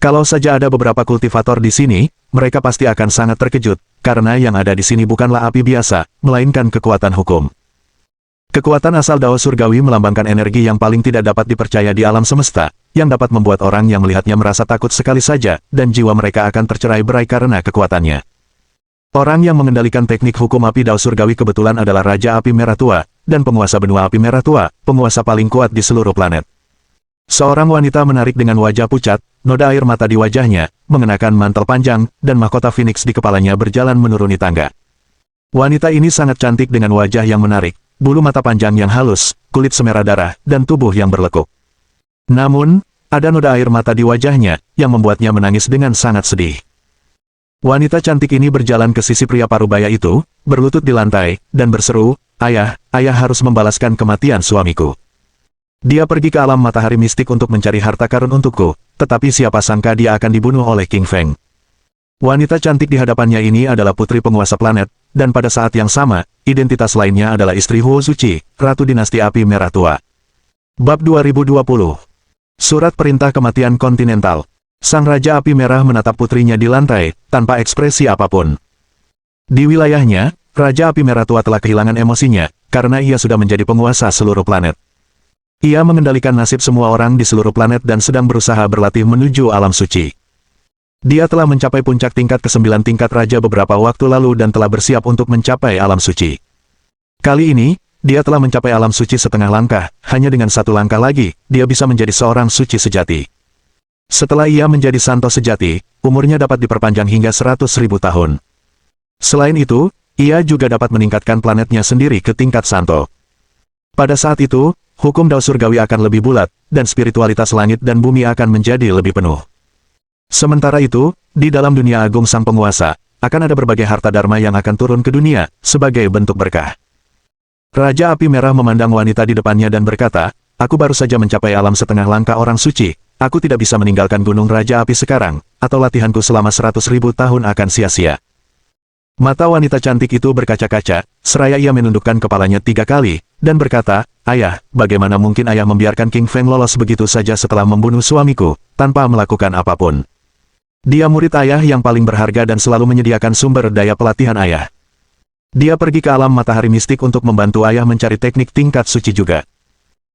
Kalau saja ada beberapa kultivator di sini, mereka pasti akan sangat terkejut, karena yang ada di sini bukanlah api biasa, melainkan kekuatan hukum. Kekuatan asal Dao Surgawi melambangkan energi yang paling tidak dapat dipercaya di alam semesta, yang dapat membuat orang yang melihatnya merasa takut sekali saja, dan jiwa mereka akan tercerai-berai karena kekuatannya. Orang yang mengendalikan teknik hukum api Dao Surgawi kebetulan adalah Raja Api Merah Tua, dan penguasa benua Api Merah Tua, penguasa paling kuat di seluruh planet. Seorang wanita menarik dengan wajah pucat, noda air mata di wajahnya, mengenakan mantel panjang, dan mahkota Phoenix di kepalanya berjalan menuruni tangga. Wanita ini sangat cantik dengan wajah yang menarik, bulu mata panjang yang halus, kulit semerah darah, dan tubuh yang berlekuk. Namun, ada noda air mata di wajahnya, yang membuatnya menangis dengan sangat sedih. Wanita cantik ini berjalan ke sisi pria parubaya itu, berlutut di lantai, dan berseru, "Ayah, ayah harus membalaskan kematian suamiku. Dia pergi ke alam matahari mistik untuk mencari harta karun untukku, tetapi siapa sangka dia akan dibunuh oleh King Feng." Wanita cantik di hadapannya ini adalah putri penguasa planet, dan pada saat yang sama, identitas lainnya adalah istri Huo Zuchi, Ratu Dinasti Api Merah Tua. Bab 2020. Surat Perintah Kematian Kontinental. Sang Raja Api Merah menatap putrinya di lantai, tanpa ekspresi apapun. Di wilayahnya, Raja Api Merah Tua telah kehilangan emosinya, karena ia sudah menjadi penguasa seluruh planet. Ia mengendalikan nasib semua orang di seluruh planet dan sedang berusaha berlatih menuju alam suci. Dia telah mencapai puncak tingkat ke-9 tingkat raja beberapa waktu lalu dan telah bersiap untuk mencapai alam suci. Kali ini, dia telah mencapai alam suci setengah langkah, hanya dengan satu langkah lagi, dia bisa menjadi seorang suci sejati. Setelah ia menjadi santo sejati, umurnya dapat diperpanjang hingga 100.000 tahun. Selain itu, ia juga dapat meningkatkan planetnya sendiri ke tingkat santo. Pada saat itu, hukum Dao Surgawi akan lebih bulat, dan spiritualitas langit dan bumi akan menjadi lebih penuh. Sementara itu, di dalam dunia agung sang penguasa, akan ada berbagai harta dharma yang akan turun ke dunia, sebagai bentuk berkah. Raja Api Merah memandang wanita di depannya dan berkata, "Aku baru saja mencapai alam setengah langkah orang suci, aku tidak bisa meninggalkan Gunung Raja Api sekarang, atau latihanku selama 100.000 tahun akan sia-sia." Mata wanita cantik itu berkaca-kaca, seraya ia menundukkan kepalanya 3 kali, dan berkata, "Ayah, bagaimana mungkin ayah membiarkan King Feng lolos begitu saja setelah membunuh suamiku, tanpa melakukan apapun? Dia murid ayah yang paling berharga dan selalu menyediakan sumber daya pelatihan ayah. Dia pergi ke alam matahari mistik untuk membantu ayah mencari teknik tingkat suci juga."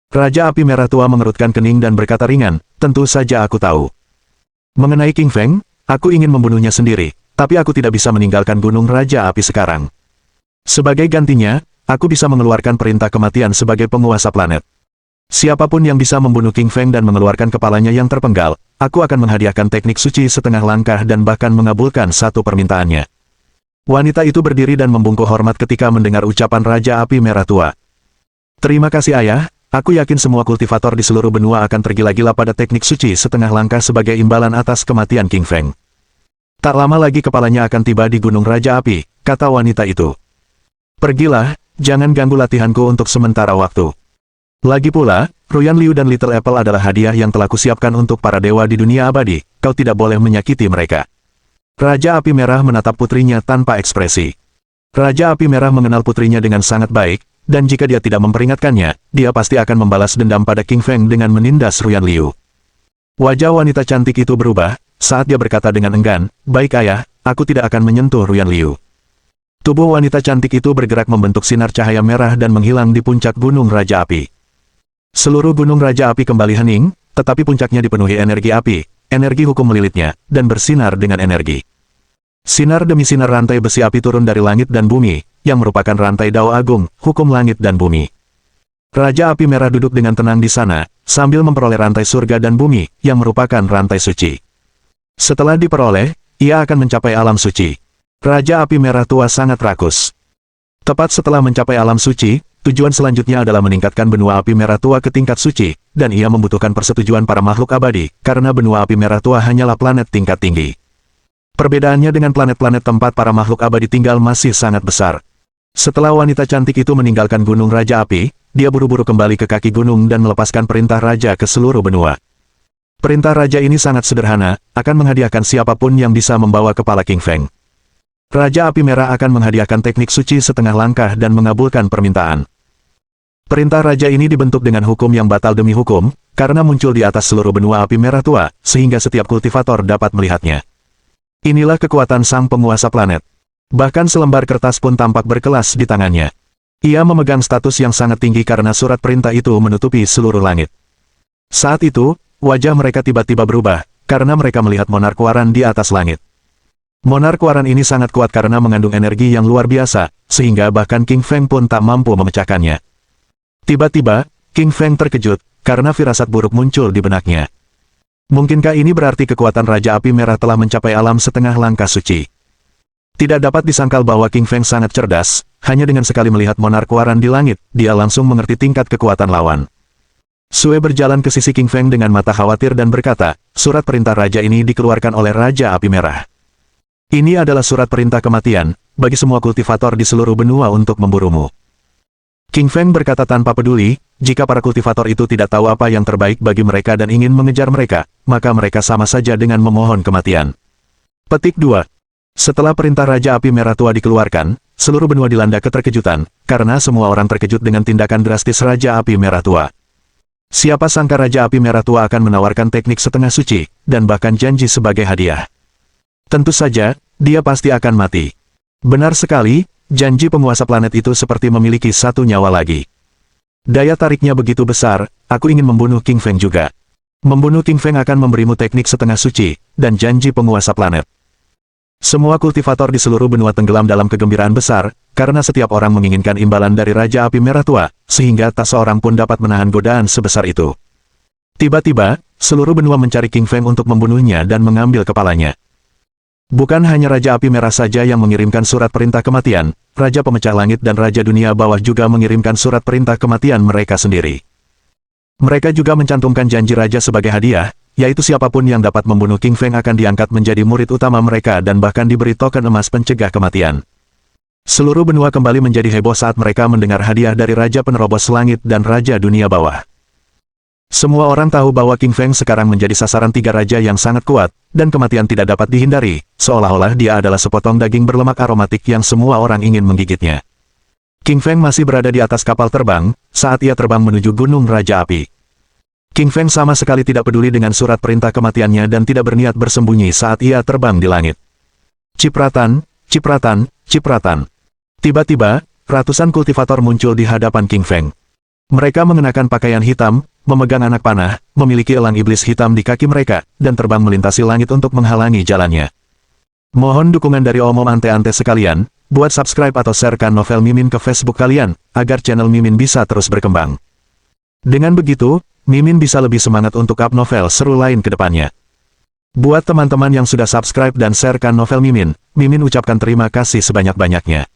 Raja Api Merah Tua mengerutkan kening dan berkata ringan, "Tentu saja aku tahu. Mengenai King Feng, aku ingin membunuhnya sendiri, tapi aku tidak bisa meninggalkan Gunung Raja Api sekarang. Sebagai gantinya, aku bisa mengeluarkan perintah kematian sebagai penguasa planet. Siapapun yang bisa membunuh King Feng dan mengeluarkan kepalanya yang terpenggal, aku akan menghadiahkan teknik suci setengah langkah dan bahkan mengabulkan satu permintaannya." Wanita itu berdiri dan membungkuk hormat ketika mendengar ucapan Raja Api Merah Tua. "Terima kasih ayah, aku yakin semua kultivator di seluruh benua akan tergila-gila pada teknik suci setengah langkah sebagai imbalan atas kematian King Feng." Tak lama lagi kepalanya akan tiba di Gunung Raja Api, kata wanita itu. "Pergilah, jangan ganggu latihanku untuk sementara waktu. Lagi pula, Ruyan Liu dan Little Apple adalah hadiah yang telah kusiapkan untuk para dewa di dunia abadi, kau tidak boleh menyakiti mereka." Raja Api Merah menatap putrinya tanpa ekspresi. Raja Api Merah mengenal putrinya dengan sangat baik, dan jika dia tidak memperingatkannya, dia pasti akan membalas dendam pada King Feng dengan menindas Ruyan Liu. Wajah wanita cantik itu berubah, saat dia berkata dengan enggan, "Baik ayah, aku tidak akan menyentuh Ruyan Liu." Tubuh wanita cantik itu bergerak membentuk sinar cahaya merah dan menghilang di puncak Gunung Raja Api. Seluruh Gunung Raja Api kembali hening, tetapi puncaknya dipenuhi energi api, energi hukum melilitnya, dan bersinar dengan energi. Sinar demi sinar rantai besi api turun dari langit dan bumi, yang merupakan rantai Dao Agung, hukum langit dan bumi. Raja Api Merah duduk dengan tenang di sana, sambil memperoleh rantai surga dan bumi, yang merupakan rantai suci. Setelah diperoleh, ia akan mencapai alam suci. Raja Api Merah Tua sangat rakus. Tepat setelah mencapai alam suci, tujuan selanjutnya adalah meningkatkan benua api merah tua ke tingkat suci, dan ia membutuhkan persetujuan para makhluk abadi, karena benua api merah tua hanyalah planet tingkat tinggi. Perbedaannya dengan planet-planet tempat para makhluk abadi tinggal masih sangat besar. Setelah wanita cantik itu meninggalkan Gunung Raja Api, dia buru-buru kembali ke kaki gunung dan melepaskan perintah raja ke seluruh benua. Perintah raja ini sangat sederhana, akan menghadiahkan siapapun yang bisa membawa kepala King Feng. Raja Api Merah akan menghadiahkan teknik suci setengah langkah dan mengabulkan permintaan. Perintah raja ini dibentuk dengan hukum yang batal demi hukum, karena muncul di atas seluruh benua api merah tua, sehingga setiap kultivator dapat melihatnya. Inilah kekuatan sang penguasa planet. Bahkan selembar kertas pun tampak berkelas di tangannya. Ia memegang status yang sangat tinggi karena surat perintah itu menutupi seluruh langit. Saat itu, wajah mereka tiba-tiba berubah, karena mereka melihat monark waran di atas langit. Monark waran ini sangat kuat karena mengandung energi yang luar biasa, sehingga bahkan King Feng pun tak mampu memecahkannya. Tiba-tiba, King Feng terkejut, karena firasat buruk muncul di benaknya. Mungkinkah ini berarti kekuatan Raja Api Merah telah mencapai alam setengah langkah suci? Tidak dapat disangkal bahwa King Feng sangat cerdas, hanya dengan sekali melihat monark waran di langit, dia langsung mengerti tingkat kekuatan lawan. Sue berjalan ke sisi King Feng dengan mata khawatir dan berkata, surat perintah raja ini dikeluarkan oleh Raja Api Merah. Ini adalah surat perintah kematian, bagi semua kultivator di seluruh benua untuk memburumu. King Feng berkata tanpa peduli, jika para kultivator itu tidak tahu apa yang terbaik bagi mereka dan ingin mengejar mereka, maka mereka sama saja dengan memohon kematian. Petik 2. Setelah perintah Raja Api Merah Tua dikeluarkan, seluruh benua dilanda keterkejutan, karena semua orang terkejut dengan tindakan drastis Raja Api Merah Tua. Siapa sangka Raja Api Merah Tua akan menawarkan teknik setengah suci, dan bahkan janji sebagai hadiah. Tentu saja, dia pasti akan mati. Benar sekali, janji penguasa planet itu seperti memiliki satu nyawa lagi. Daya tariknya begitu besar, aku ingin membunuh King Feng juga. Membunuh King Feng akan memberimu teknik setengah suci, dan janji penguasa planet. Semua kultivator di seluruh benua tenggelam dalam kegembiraan besar, karena setiap orang menginginkan imbalan dari Raja Api Merah Tua, sehingga tak seorang pun dapat menahan godaan sebesar itu. Tiba-tiba, seluruh benua mencari King Feng untuk membunuhnya dan mengambil kepalanya. Bukan hanya Raja Api Merah saja yang mengirimkan surat perintah kematian, Raja Pemecah Langit dan Raja Dunia Bawah juga mengirimkan surat perintah kematian mereka sendiri. Mereka juga mencantumkan janji Raja sebagai hadiah, yaitu siapapun yang dapat membunuh King Feng akan diangkat menjadi murid utama mereka dan bahkan diberi token emas pencegah kematian. Seluruh benua kembali menjadi heboh saat mereka mendengar hadiah dari Raja Penerobos Langit dan Raja Dunia Bawah. Semua orang tahu bahwa King Feng sekarang menjadi sasaran tiga raja yang sangat kuat, dan kematian tidak dapat dihindari, seolah-olah dia adalah sepotong daging berlemak aromatik yang semua orang ingin menggigitnya. King Feng masih berada di atas kapal terbang, saat ia terbang menuju Gunung Raja Api. King Feng sama sekali tidak peduli dengan surat perintah kematiannya dan tidak berniat bersembunyi saat ia terbang di langit. Cipratan, cipratan, cipratan. Tiba-tiba, ratusan kultivator muncul di hadapan King Feng. Mereka mengenakan pakaian hitam, memegang anak panah, memiliki elang iblis hitam di kaki mereka, dan terbang melintasi langit untuk menghalangi jalannya. Mohon dukungan dari omom ante-ante sekalian, buat subscribe atau sharekan novel Mimin ke Facebook kalian, agar channel Mimin bisa terus berkembang. Dengan begitu, Mimin bisa lebih semangat untuk up novel seru lain ke depannya. Buat teman-teman yang sudah subscribe dan sharekan novel Mimin, Mimin ucapkan terima kasih sebanyak-banyaknya.